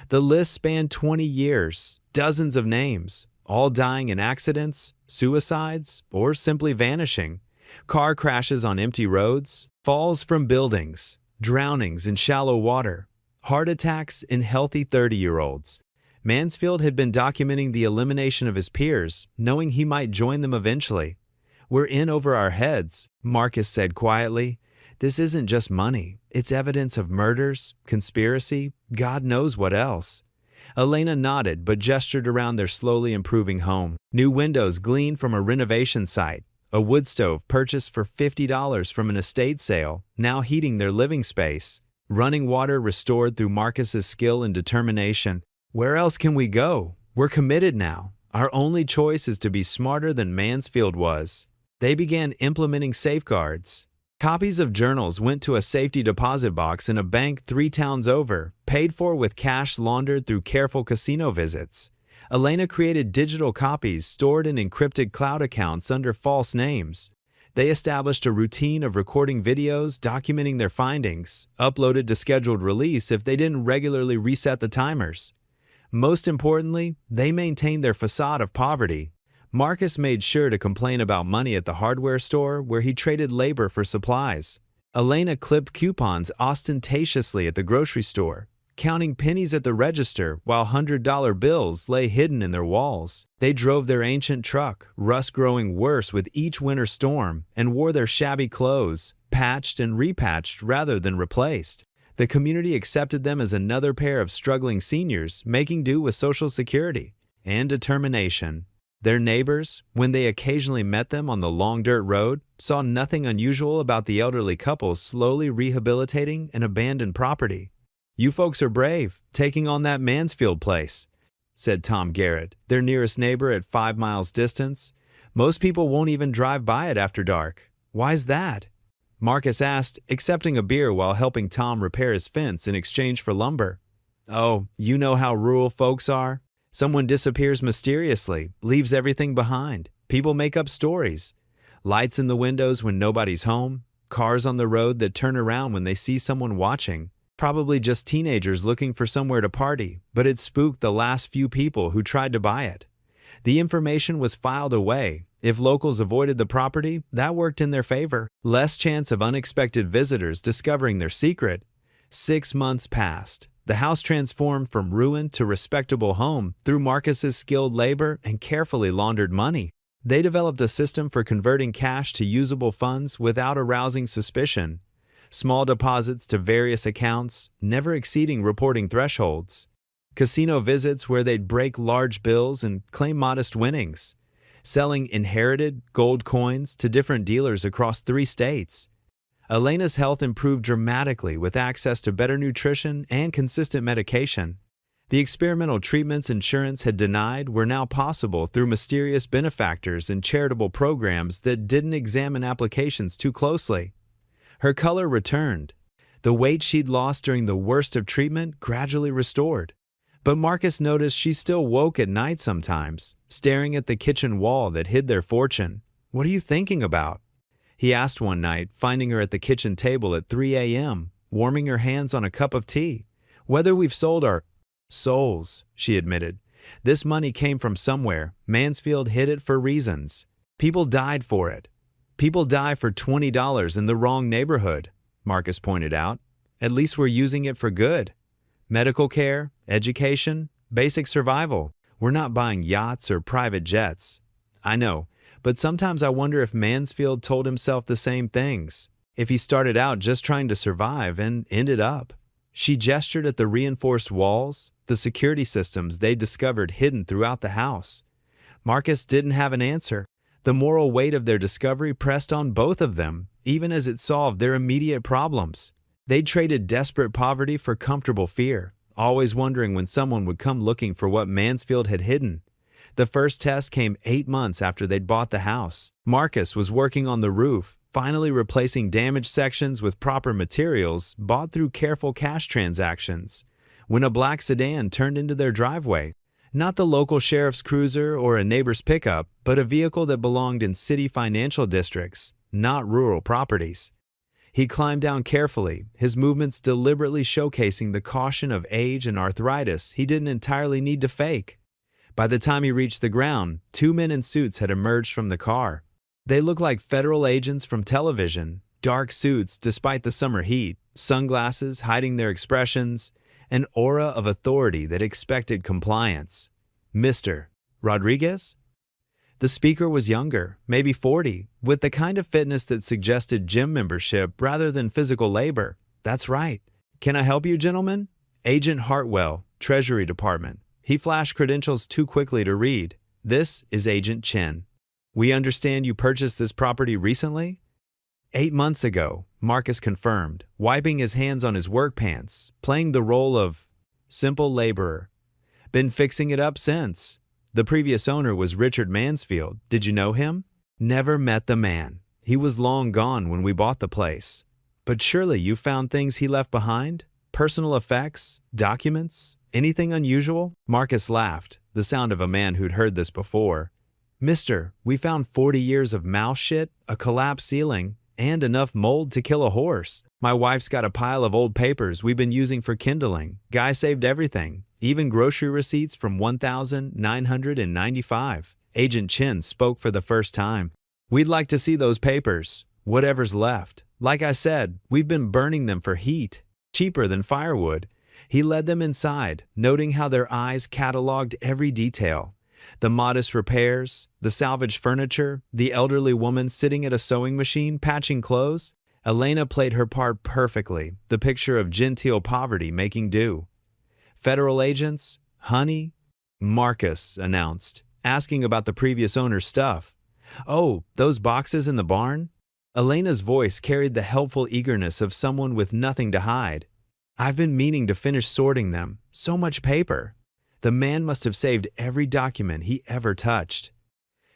A: The list spanned 20 years, dozens of names, all dying in accidents, suicides, or simply vanishing. Car crashes on empty roads, falls from buildings, drownings in shallow water, heart attacks in healthy 30-year-olds. Mansfield had been documenting the elimination of his peers, knowing he might join them eventually. "We're in over our heads," Marcus said quietly. "This isn't just money. It's evidence of murders, conspiracy, God knows what else." Elena nodded but gestured around their slowly improving home. New windows gleaned from a renovation site, a wood stove purchased for $50 from an estate sale, now heating their living space. Running water restored through Marcus's skill and determination. "Where else can we go? We're committed now. Our only choice is to be smarter than Mansfield was." They began implementing safeguards. Copies of journals went to a safety deposit box in a bank 3 towns over, paid for with cash laundered through careful casino visits. Elena created digital copies stored in encrypted cloud accounts under false names. They established a routine of recording videos, documenting their findings, uploaded to scheduled release if they didn't regularly reset the timers. Most importantly, they maintained their facade of poverty. Marcus made sure to complain about money at the hardware store where he traded labor for supplies. Elena clipped coupons ostentatiously at the grocery store, counting pennies at the register while $100 bills lay hidden in their walls. They drove their ancient truck, rust growing worse with each winter storm, and wore their shabby clothes, patched and repatched rather than replaced. The community accepted them as another pair of struggling seniors making do with Social Security and determination. Their neighbors, when they occasionally met them on the long dirt road, saw nothing unusual about the elderly couple slowly rehabilitating an abandoned property. "You folks are brave, taking on that Mansfield place," said Tom Garrett, their nearest neighbor at 5 miles distance. "Most people won't even drive by it after dark. Why's that?" Marcus asked, accepting a beer while helping Tom repair his fence in exchange for lumber. "Oh, you know how rural folks are. Someone disappears mysteriously, leaves everything behind. People make up stories. Lights in the windows when nobody's home, cars on the road that turn around when they see someone watching. Probably just teenagers looking for somewhere to party, but it spooked the last few people who tried to buy it. The information was filed away. If locals avoided the property, that worked in their favor. Less chance of unexpected visitors discovering their secret. 6 months passed. The house transformed from ruin to respectable home through Marcus's skilled labor and carefully laundered money. They developed a system for converting cash to usable funds without arousing suspicion. Small deposits to various accounts, never exceeding reporting thresholds. Casino visits where they'd break large bills and claim modest winnings. Selling inherited gold coins to different dealers across 3 states. Elena's health improved dramatically with access to better nutrition and consistent medication. The experimental treatments insurance had denied were now possible through mysterious benefactors and charitable programs that didn't examine applications too closely. Her color returned. The weight she'd lost during the worst of treatment gradually restored. But Marcus noticed she still woke at night sometimes, staring at the kitchen wall that hid their fortune. "What are you thinking about?" he asked one night, finding her at the kitchen table at 3 a.m., warming her hands on a cup of tea. "Whether we've sold our souls," she admitted. "This money came from somewhere. Mansfield hid it for reasons. People died for it. People die for $20 in the wrong neighborhood," Marcus pointed out. "At least we're using it for good. Medical care, education, basic survival. We're not buying yachts or private jets." "I know. But sometimes I wonder if Mansfield told himself the same things. If he started out just trying to survive and ended up." She gestured at the reinforced walls, the security systems they discovered hidden throughout the house. Marcus didn't have an answer. The moral weight of their discovery pressed on both of them, even as it solved their immediate problems. They traded desperate poverty for comfortable fear, always wondering when someone would come looking for what Mansfield had hidden. The first test came 8 months after they'd bought the house. Marcus was working on the roof, finally replacing damaged sections with proper materials bought through careful cash transactions, when a black sedan turned into their driveway. Not the local sheriff's cruiser or a neighbor's pickup, but a vehicle that belonged in city financial districts, not rural properties. He climbed down carefully, his movements deliberately showcasing the caution of age and arthritis he didn't entirely need to fake. By the time he reached the ground, 2 men in suits had emerged from the car. They looked like federal agents from television, dark suits despite the summer heat, sunglasses hiding their expressions, an aura of authority that expected compliance. "Mr. Rodriguez?" The speaker was younger, maybe 40, with the kind of fitness that suggested gym membership rather than physical labor. "That's right. Can I help you, gentlemen?" "Agent Hartwell, Treasury Department." He flashed credentials too quickly to read. "This is Agent Chen. We understand you purchased this property recently?" 8 months ago, Marcus confirmed, wiping his hands on his work pants, playing the role of simple laborer. "Been fixing it up since. The previous owner was Richard Mansfield. Did you know him?" "Never met the man. He was long gone when we bought the place." "But surely you found things he left behind? Personal effects? Documents? Anything unusual?" Marcus laughed, the sound of a man who'd heard this before. "Mister, we found 40 years of mouse shit, a collapsed ceiling, and enough mold to kill a horse. My wife's got a pile of old papers we've been using for kindling. Guy saved everything, even grocery receipts from 1995. Agent Chin spoke for the first time. "We'd like to see those papers, whatever's left. Like I said, we've been burning them for heat, cheaper than firewood." He led them inside, noting how their eyes cataloged every detail. The modest repairs, the salvaged furniture, the elderly woman sitting at a sewing machine patching clothes. Elena played her part perfectly, the picture of genteel poverty making do. "Federal agents? Honey?" Marcus announced, asking about the previous owner's stuff. "Oh, those boxes in the barn?" Elena's voice carried the helpful eagerness of someone with nothing to hide. "I've been meaning to finish sorting them. So much paper." The man must have saved every document he ever touched.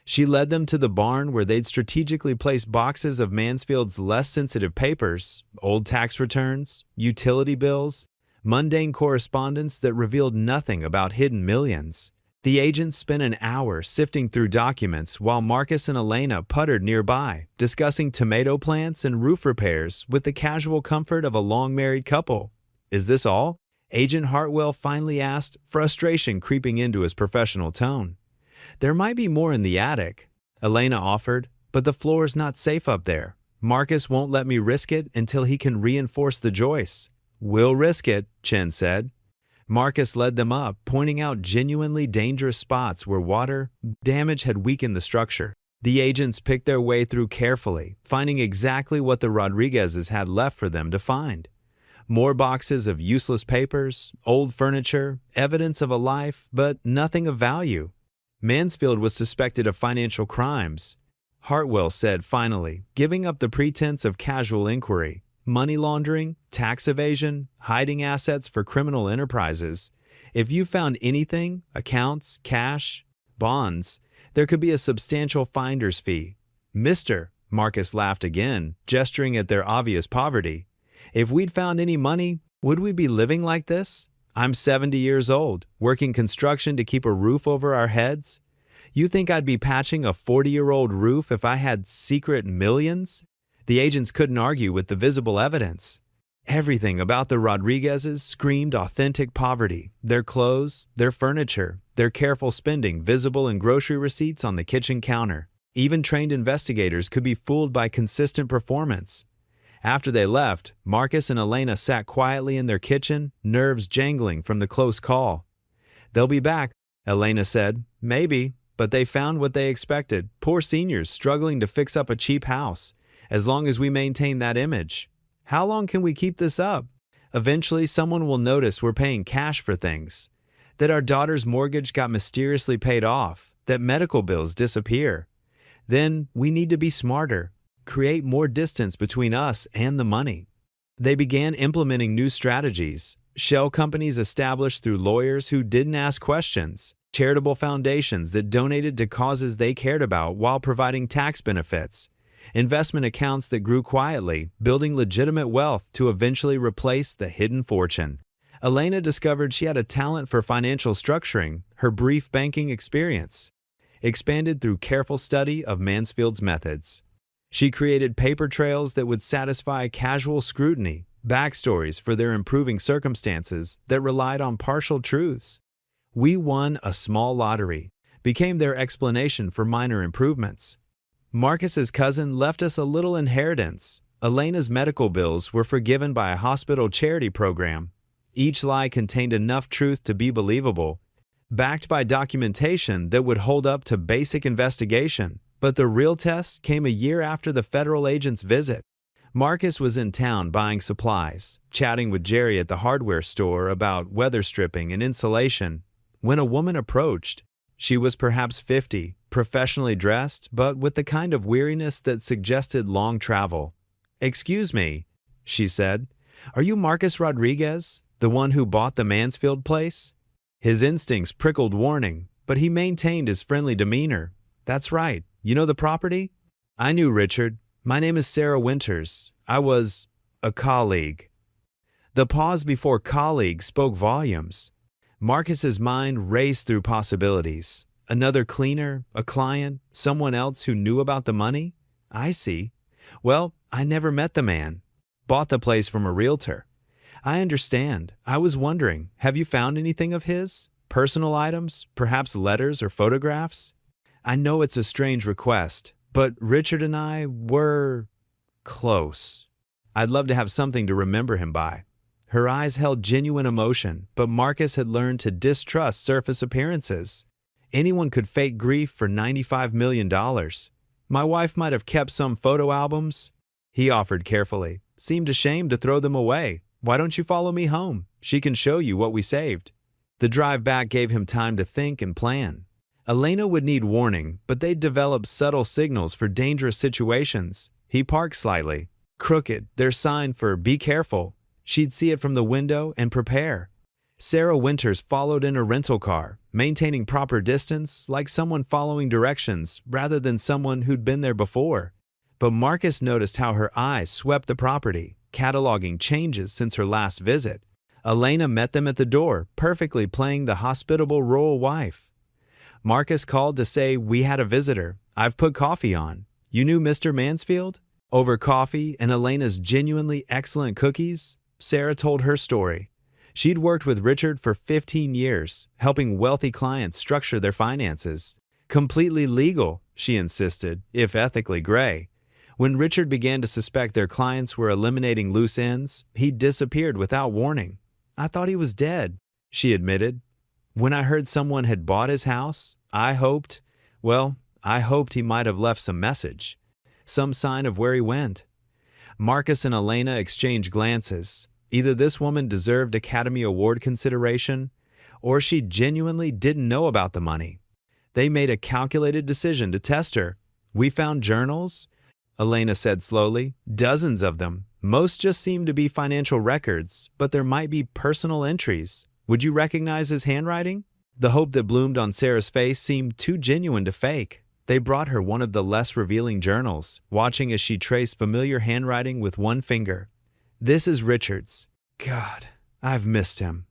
A: She led them to the barn where they'd strategically placed boxes of Mansfield's less sensitive papers, old tax returns, utility bills, mundane correspondence that revealed nothing about hidden millions. The agents spent an hour sifting through documents while Marcus and Elena puttered nearby, discussing tomato plants and roof repairs with the casual comfort of a long-married couple. "Is this all?" Agent Hartwell finally asked, frustration creeping into his professional tone. "There might be more in the attic," Elena offered, "but the floor's not safe up there. Marcus won't let me risk it until he can reinforce the joists." "We'll risk it," Chen said. Marcus led them up, pointing out genuinely dangerous spots where water damage had weakened the structure. The agents picked their way through carefully, finding exactly what the Rodriguezes had left for them to find. More boxes of useless papers, old furniture, evidence of a life, but nothing of value. Mansfield was suspected of financial crimes, Hartwell said finally, giving up the pretense of casual inquiry. Money laundering, tax evasion, hiding assets for criminal enterprises. If you found anything, accounts, cash, bonds, there could be a substantial finder's fee. "Mister," Marcus laughed again, gesturing at their obvious poverty. "If we'd found any money, would we be living like this? I'm 70 years old, working construction to keep a roof over our heads. You think I'd be patching a 40-year-old roof if I had secret millions?" The agents couldn't argue with the visible evidence. Everything about the Rodriguezes screamed authentic poverty. Their clothes, their furniture, their careful spending visible in grocery receipts on the kitchen counter. Even trained investigators could be fooled by consistent performance. After they left, Marcus and Elena sat quietly in their kitchen, nerves jangling from the close call. "They'll be back," Elena said. "Maybe, but they found what they expected. Poor seniors struggling to fix up a cheap house. As long as we maintain that image. How long can we keep this up? Eventually, someone will notice we're paying cash for things. That our daughter's mortgage got mysteriously paid off. That medical bills disappear. Then we need to be smarter. Create more distance between us and the money." They began implementing new strategies. Shell companies established through lawyers who didn't ask questions. Charitable foundations that donated to causes they cared about while providing tax benefits. Investment accounts that grew quietly, building legitimate wealth to eventually replace the hidden fortune. Elena discovered she had a talent for financial structuring, her brief banking experience expanded through careful study of Mansfield's methods. She created paper trails that would satisfy casual scrutiny, backstories for their improving circumstances that relied on partial truths. "We won a small lottery," became their explanation for minor improvements. "Marcus's cousin left us a little inheritance. Elena's medical bills were forgiven by a hospital charity program. Each lie contained enough truth to be believable, backed by documentation that would hold up to basic investigation. But the real test came a year after the federal agent's visit. Marcus was in town buying supplies, chatting with Jerry at the hardware store about weather stripping and insulation, when a woman approached. She was perhaps 50, professionally dressed, but with the kind of weariness that suggested long travel. "Excuse me," she said. "Are you Marcus Rodriguez, the one who bought the Mansfield place?" His instincts prickled warning, but he maintained his friendly demeanor. "That's right. You know the property?" "I knew Richard. My name is Sarah Winters. I was a colleague." The pause before colleague spoke volumes. Marcus's mind raced through possibilities. Another cleaner, a client, someone else who knew about the money? I see. Well, I never met the man. Bought the place from a realtor. I understand. I was wondering, have you found anything of his? Personal items? Perhaps letters or photographs? I know it's a strange request, but Richard and I were close. I'd love to have something to remember him by. Her eyes held genuine emotion, but Marcus had learned to distrust surface appearances. Anyone could fake grief for $95 million. My wife might have kept some photo albums. He offered carefully, seemed ashamed to throw them away. "Why don't you follow me home? She can show you what we saved." The drive back gave him time to think and plan. Elena would need warning, but they'd develop subtle signals for dangerous situations. He parked slightly. Crooked, their sign for "be careful." She'd see it from the window and prepare. Sarah Winters followed in a rental car, maintaining proper distance, like someone following directions rather than someone who'd been there before. But Marcus noticed how her eyes swept the property, cataloging changes since her last visit. Elena met them at the door, perfectly playing the hospitable rural wife. Marcus called to say, "We had a visitor. I've put coffee on. You knew Mr. Mansfield?" Over coffee and Elena's genuinely excellent cookies, Sarah told her story. She'd worked with Richard for 15 years, helping wealthy clients structure their finances. Completely legal, she insisted, if ethically gray. When Richard began to suspect their clients were eliminating loose ends, he disappeared without warning. "I thought he was dead," she admitted. "When I heard someone had bought his house, I hoped he might have left some message, some sign of where he went." Marcus and Elena exchanged glances. Either this woman deserved Academy Award consideration, or she genuinely didn't know about the money. They made a calculated decision to test her. "We found journals," Elena said slowly, "dozens of them. Most just seem to be financial records, but there might be personal entries. Would you recognize his handwriting?" The hope that bloomed on Sarah's face seemed too genuine to fake. They brought her one of the less revealing journals, watching as she traced familiar handwriting with one finger. "This is Richard's. God, I've missed him."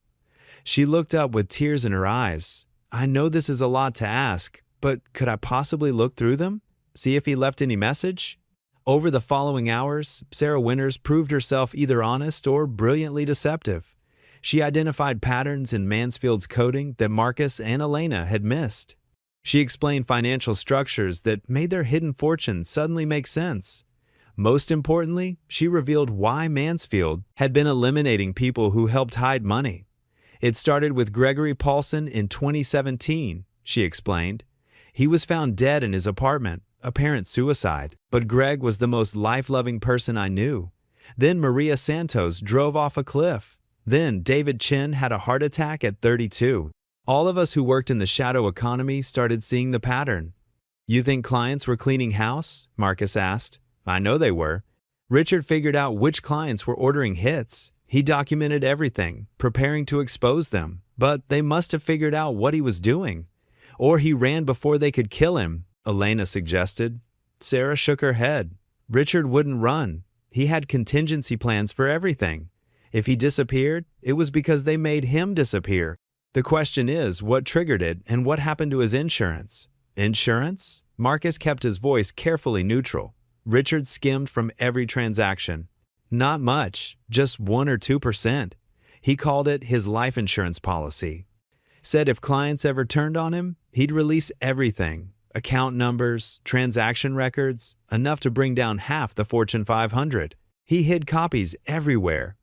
A: She looked up with tears in her eyes. "I know this is a lot to ask, but could I possibly look through them? See if he left any message?" Over the following hours, Sarah Winters proved herself either honest or brilliantly deceptive. She identified patterns in Mansfield's coding that Marcus and Elena had missed. She explained financial structures that made their hidden fortunes suddenly make sense. Most importantly, she revealed why Mansfield had been eliminating people who helped hide money. "It started with Gregory Paulson in 2017, she explained. "He was found dead in his apartment, apparent suicide, but Greg was the most life-loving person I knew. Then Maria Santos drove off a cliff. Then David Chin had a heart attack at 32. All of us who worked in the shadow economy started seeing the pattern." "You think clients were cleaning house?" Marcus asked. "I know they were." Richard figured out which clients were ordering hits. He documented everything, preparing to expose them. But they must have figured out what he was doing. Or he ran before they could kill him, Elena suggested. Sarah shook her head. Richard wouldn't run. He had contingency plans for everything. If he disappeared, it was because they made him disappear. The question is, what triggered it and what happened to his insurance? Insurance? Marcus kept his voice carefully neutral. Richard skimmed from every transaction. Not much, just 1 or 2%. He called it his life insurance policy. Said if clients ever turned on him, he'd release everything. account numbers, transaction records, enough to bring down half the Fortune 500. He hid copies everywhere.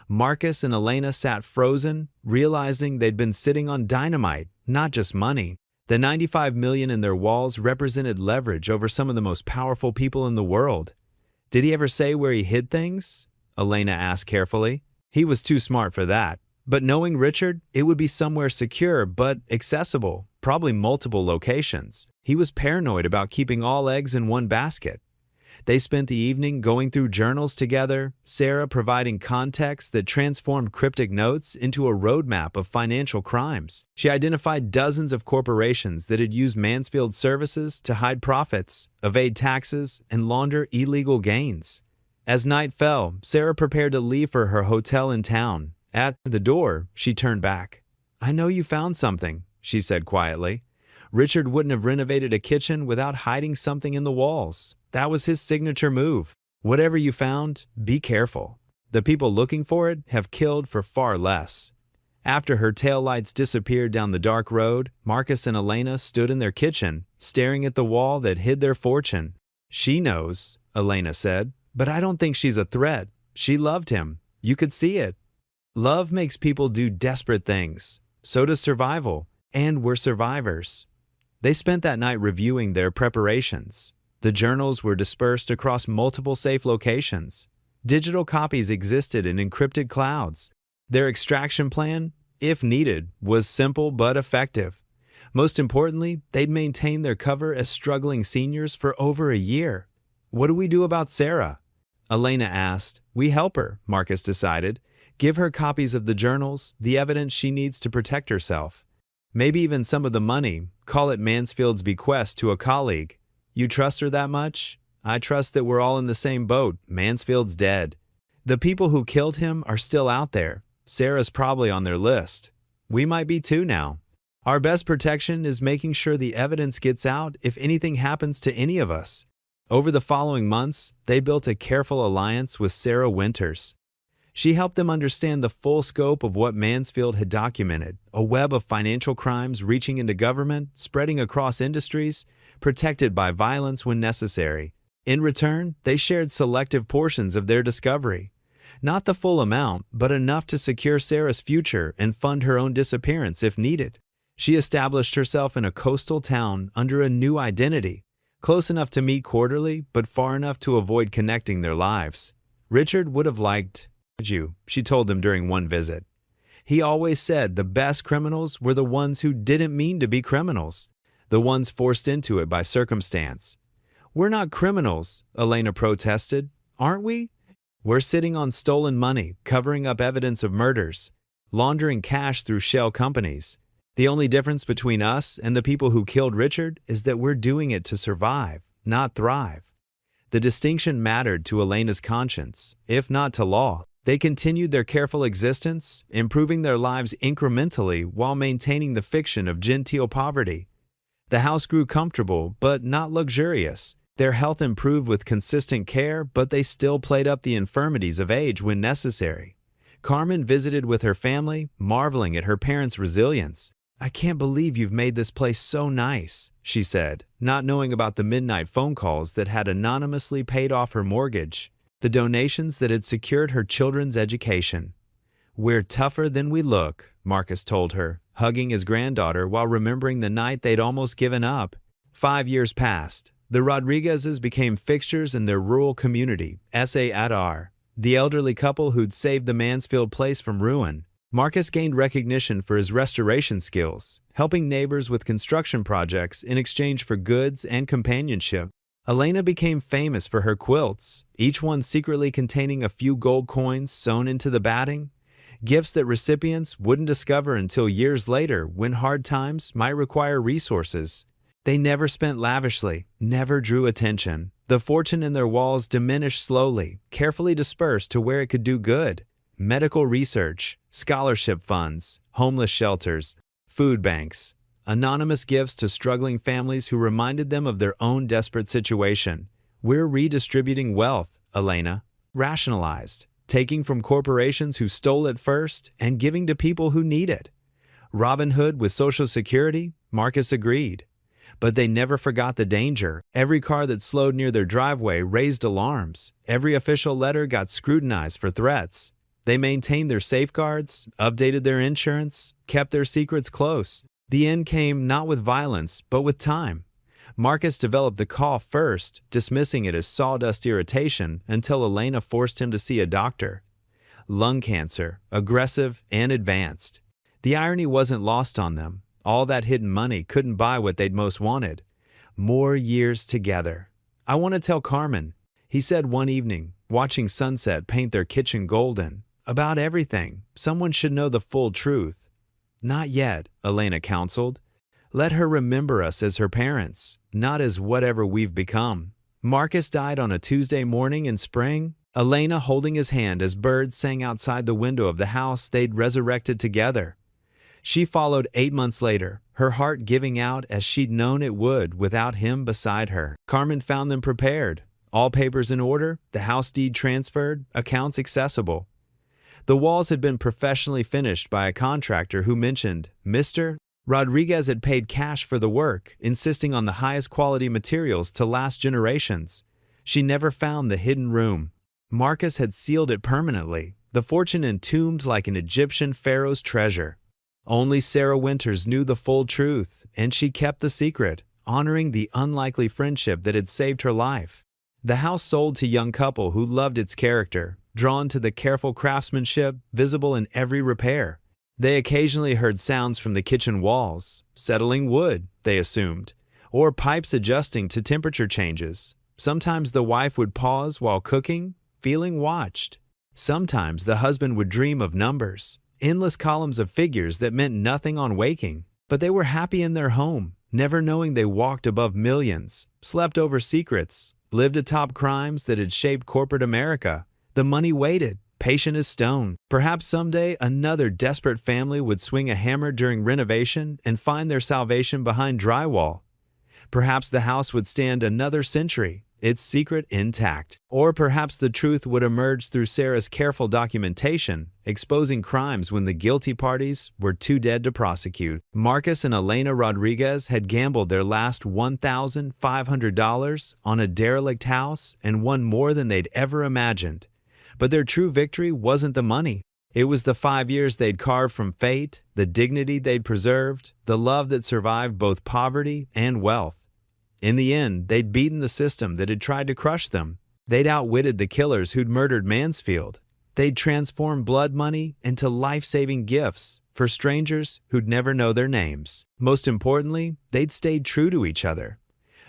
A: Marcus and Elena sat frozen, realizing they'd been sitting on dynamite, not just money. The 95 million in their walls represented leverage over some of the most powerful people in the world. Did he ever say where he hid things? Elena asked carefully. He was too smart for that. But knowing Richard, it would be somewhere secure but accessible, probably multiple locations. He was paranoid about keeping all eggs in one basket. They spent the evening going through journals together, Sarah providing context that transformed cryptic notes into a roadmap of financial crimes. She identified dozens of corporations that had used Mansfield's services to hide profits, evade taxes, and launder illegal gains. As night fell, Sarah prepared to leave for her hotel in town. At the door, she turned back. "I know you found something," she said quietly. Richard wouldn't have renovated a kitchen without hiding something in the walls. That was his signature move. Whatever you found, be careful. The people looking for it have killed for far less. After her taillights disappeared down the dark road, Marcus and Elena stood in their kitchen, staring at the wall that hid their fortune. "She knows," Elena said, "but I don't think she's a threat. She loved him. You could see it. Love makes people do desperate things. So does survival. And we're survivors." They spent that night reviewing their preparations. The journals were dispersed across multiple safe locations. Digital copies existed in encrypted clouds. Their extraction plan, if needed, was simple but effective. Most importantly, they'd maintained their cover as struggling seniors for over a year. "What do we do about Sarah?" Elena asked. "We help her," Marcus decided. "Give her copies of the journals, the evidence she needs to protect herself. Maybe even some of the money, call it Mansfield's bequest to a colleague. You trust her that much? I trust that we're all in the same boat. Mansfield's dead. The people who killed him are still out there. Sarah's probably on their list. We might be too now. Our best protection is making sure the evidence gets out if anything happens to any of us." Over the following months, they built a careful alliance with Sarah Winters. She helped them understand the full scope of what Mansfield had documented, a web of financial crimes reaching into government, spreading across industries, protected by violence when necessary. In return, they shared selective portions of their discovery. Not the full amount, but enough to secure Sarah's future and fund her own disappearance if needed. She established herself in a coastal town under a new identity, close enough to meet quarterly, but far enough to avoid connecting their lives. Richard would have liked you, she told them during one visit. He always said the best criminals were the ones who didn't mean to be criminals, the ones forced into it by circumstance. "We're not criminals," Elena protested. "Aren't we? We're sitting on stolen money, covering up evidence of murders, laundering cash through shell companies. The only difference between us and the people who killed Richard is that we're doing it to survive, not thrive." The distinction mattered to Elena's conscience, if not to law. They continued their careful existence, improving their lives incrementally while maintaining the fiction of genteel poverty. The house grew comfortable, but not luxurious. Their health improved with consistent care, but they still played up the infirmities of age when necessary. Carmen visited with her family, marveling at her parents' resilience. "I can't believe you've made this place so nice," she said, not knowing about the midnight phone calls that had anonymously paid off her mortgage, the donations that had secured her children's education. "We're tougher than we look," Marcus told her, hugging his granddaughter while remembering the night they'd almost given up. 5 years passed. The Rodriguezes became fixtures in their rural community, S.A. Adar, the elderly couple who'd saved the Mansfield place from ruin. Marcus gained recognition for his restoration skills, helping neighbors with construction projects in exchange for goods and companionship. Elena became famous for her quilts, each one secretly containing a few gold coins sewn into the batting, gifts that recipients wouldn't discover until years later when hard times might require resources. They never spent lavishly, never drew attention. The fortune in their walls diminished slowly, carefully dispersed to where it could do good. Medical research, scholarship funds, homeless shelters, food banks, anonymous gifts to struggling families who reminded them of their own desperate situation. "We're redistributing wealth," Elena rationalized, taking from corporations who stole it first and giving to people who need it. Robin Hood with Social Security, Marcus agreed. But they never forgot the danger. Every car that slowed near their driveway raised alarms. Every official letter got scrutinized for threats. They maintained their safeguards, updated their insurance, kept their secrets close. The end came not with violence, but with time. Marcus developed the cough first, dismissing it as sawdust irritation until Elena forced him to see a doctor. Lung cancer, aggressive and advanced. The irony wasn't lost on them. All that hidden money couldn't buy what they'd most wanted. More years together. "I want to tell Carmen," he said one evening, watching sunset paint their kitchen golden. "About everything. Someone should know the full truth." "Not yet," Elena counseled. "Let her remember us as her parents, not as whatever we've become." Marcus died on a Tuesday morning in spring, Elena holding his hand as birds sang outside the window of the house they'd resurrected together. She followed 8 months later, her heart giving out as she'd known it would without him beside her. Carmen found them prepared. All papers in order, the house deed transferred, accounts accessible. The walls had been professionally finished by a contractor who mentioned Mr. Rodriguez had paid cash for the work, insisting on the highest quality materials to last generations. She never found the hidden room. Marcus had sealed it permanently, the fortune entombed like an Egyptian pharaoh's treasure. Only Sarah Winters knew the full truth, and she kept the secret, honoring the unlikely friendship that had saved her life. The house sold to a young couple who loved its character, drawn to the careful craftsmanship visible in every repair. They occasionally heard sounds from the kitchen walls, settling wood, they assumed, or pipes adjusting to temperature changes. Sometimes the wife would pause while cooking, feeling watched. Sometimes the husband would dream of numbers, endless columns of figures that meant nothing on waking. But they were happy in their home, never knowing they walked above millions, slept over secrets, lived atop crimes that had shaped corporate America. The money waited, patient as stone. Perhaps someday another desperate family would swing a hammer during renovation and find their salvation behind drywall. Perhaps the house would stand another century, its secret intact. Or perhaps the truth would emerge through Sarah's careful documentation, exposing crimes when the guilty parties were too dead to prosecute. Marcus and Elena Rodriguez had gambled their last $1,500 on a derelict house and won more than they'd ever imagined. But their true victory wasn't the money. It was the 5 years they'd carved from fate, the dignity they'd preserved, the love that survived both poverty and wealth. In the end, they'd beaten the system that had tried to crush them. They'd outwitted the killers who'd murdered Mansfield. They'd transformed blood money into life-saving gifts for strangers who'd never know their names. Most importantly, they'd stayed true to each other.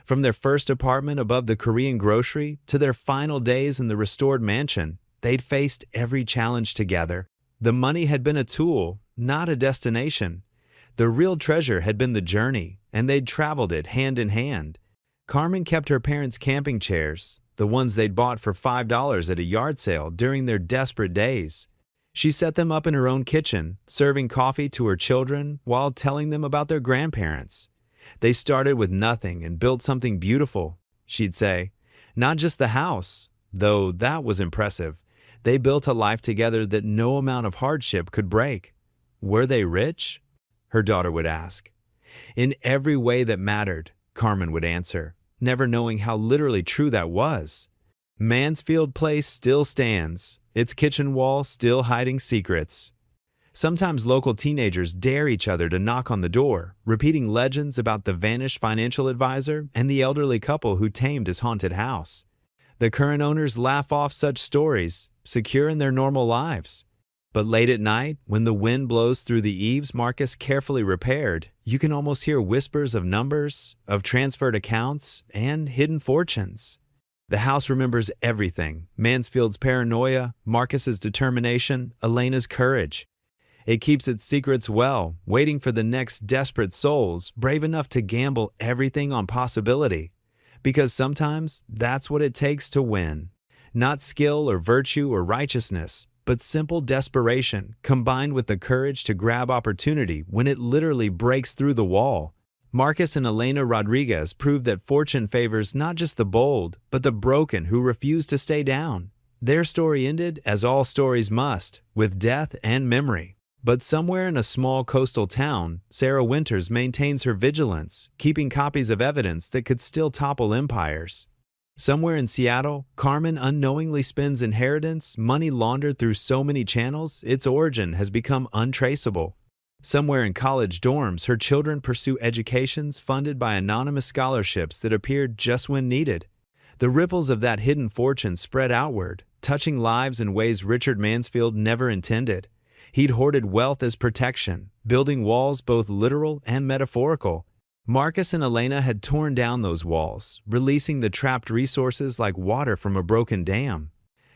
A: From their first apartment above the Korean grocery to their final days in the restored mansion, they'd faced every challenge together. The money had been a tool, not a destination. The real treasure had been the journey, and they'd traveled it hand in hand. Carmen kept her parents' camping chairs, the ones they'd bought for $5 at a yard sale during their desperate days. She set them up in her own kitchen, serving coffee to her children while telling them about their grandparents. They started with nothing and built something beautiful, she'd say. Not just the house, though that was impressive. They built a life together that no amount of hardship could break. Were they rich? Her daughter would ask. In every way that mattered, Carmen would answer, never knowing how literally true that was. Mansfield Place still stands, its kitchen wall still hiding secrets. Sometimes local teenagers dare each other to knock on the door, repeating legends about the vanished financial advisor and the elderly couple who tamed his haunted house. The current owners laugh off such stories, secure in their normal lives. But late at night, when the wind blows through the eaves Marcus carefully repaired, you can almost hear whispers of numbers, of transferred accounts, and hidden fortunes. The house remembers everything: Mansfield's paranoia, Marcus's determination, Elena's courage. It keeps its secrets well, waiting for the next desperate souls brave enough to gamble everything on possibility. Because sometimes that's what it takes to win. Not skill or virtue or righteousness, but simple desperation combined with the courage to grab opportunity when it literally breaks through the wall. Marcus and Elena Rodriguez proved that fortune favors not just the bold, but the broken who refuse to stay down. Their story ended as all stories must, with death and memory. But somewhere in a small coastal town, Sarah Winters maintains her vigilance, keeping copies of evidence that could still topple empires. Somewhere in Seattle, Carmen unknowingly spends inheritance, money laundered through so many channels, its origin has become untraceable. Somewhere in college dorms, her children pursue educations funded by anonymous scholarships that appeared just when needed. The ripples of that hidden fortune spread outward, touching lives in ways Richard Mansfield never intended. He'd hoarded wealth as protection, building walls both literal and metaphorical. Marcus and Elena had torn down those walls, releasing the trapped resources like water from a broken dam.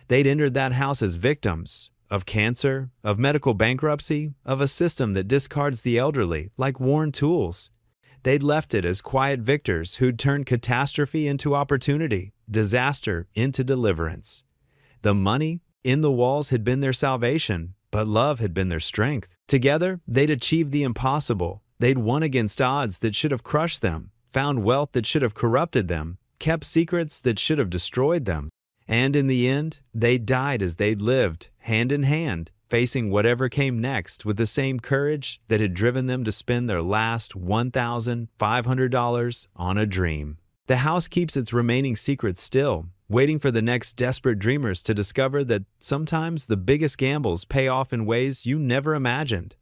A: They'd entered that house as victims of cancer, of medical bankruptcy, of a system that discards the elderly like worn tools. They'd left it as quiet victors who'd turned catastrophe into opportunity, disaster into deliverance. The money in the walls had been their salvation, but love had been their strength. Together, they'd achieved the impossible. They'd won against odds that should have crushed them, found wealth that should have corrupted them, kept secrets that should have destroyed them. And in the end, they died as they'd lived, hand in hand, facing whatever came next with the same courage that had driven them to spend their last $1,500 on a dream. The house keeps its remaining secrets still, waiting for the next desperate dreamers to discover that sometimes the biggest gambles pay off in ways you never imagined.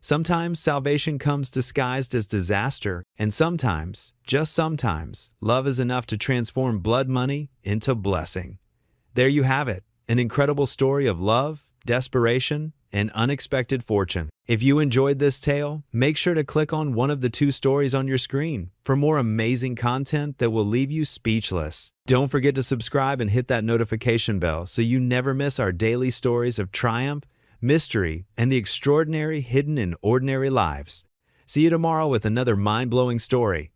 A: Sometimes salvation comes disguised as disaster, and sometimes, just sometimes, love is enough to transform blood money into blessing. There you have it, an incredible story of love, desperation, and unexpected fortune. If you enjoyed this tale, make sure to click on one of the 2 stories on your screen for more amazing content that will leave you speechless. Don't forget to subscribe and hit that notification bell so you never miss our daily stories of triumph, mystery, and the extraordinary hidden in ordinary lives. See you tomorrow with another mind-blowing story.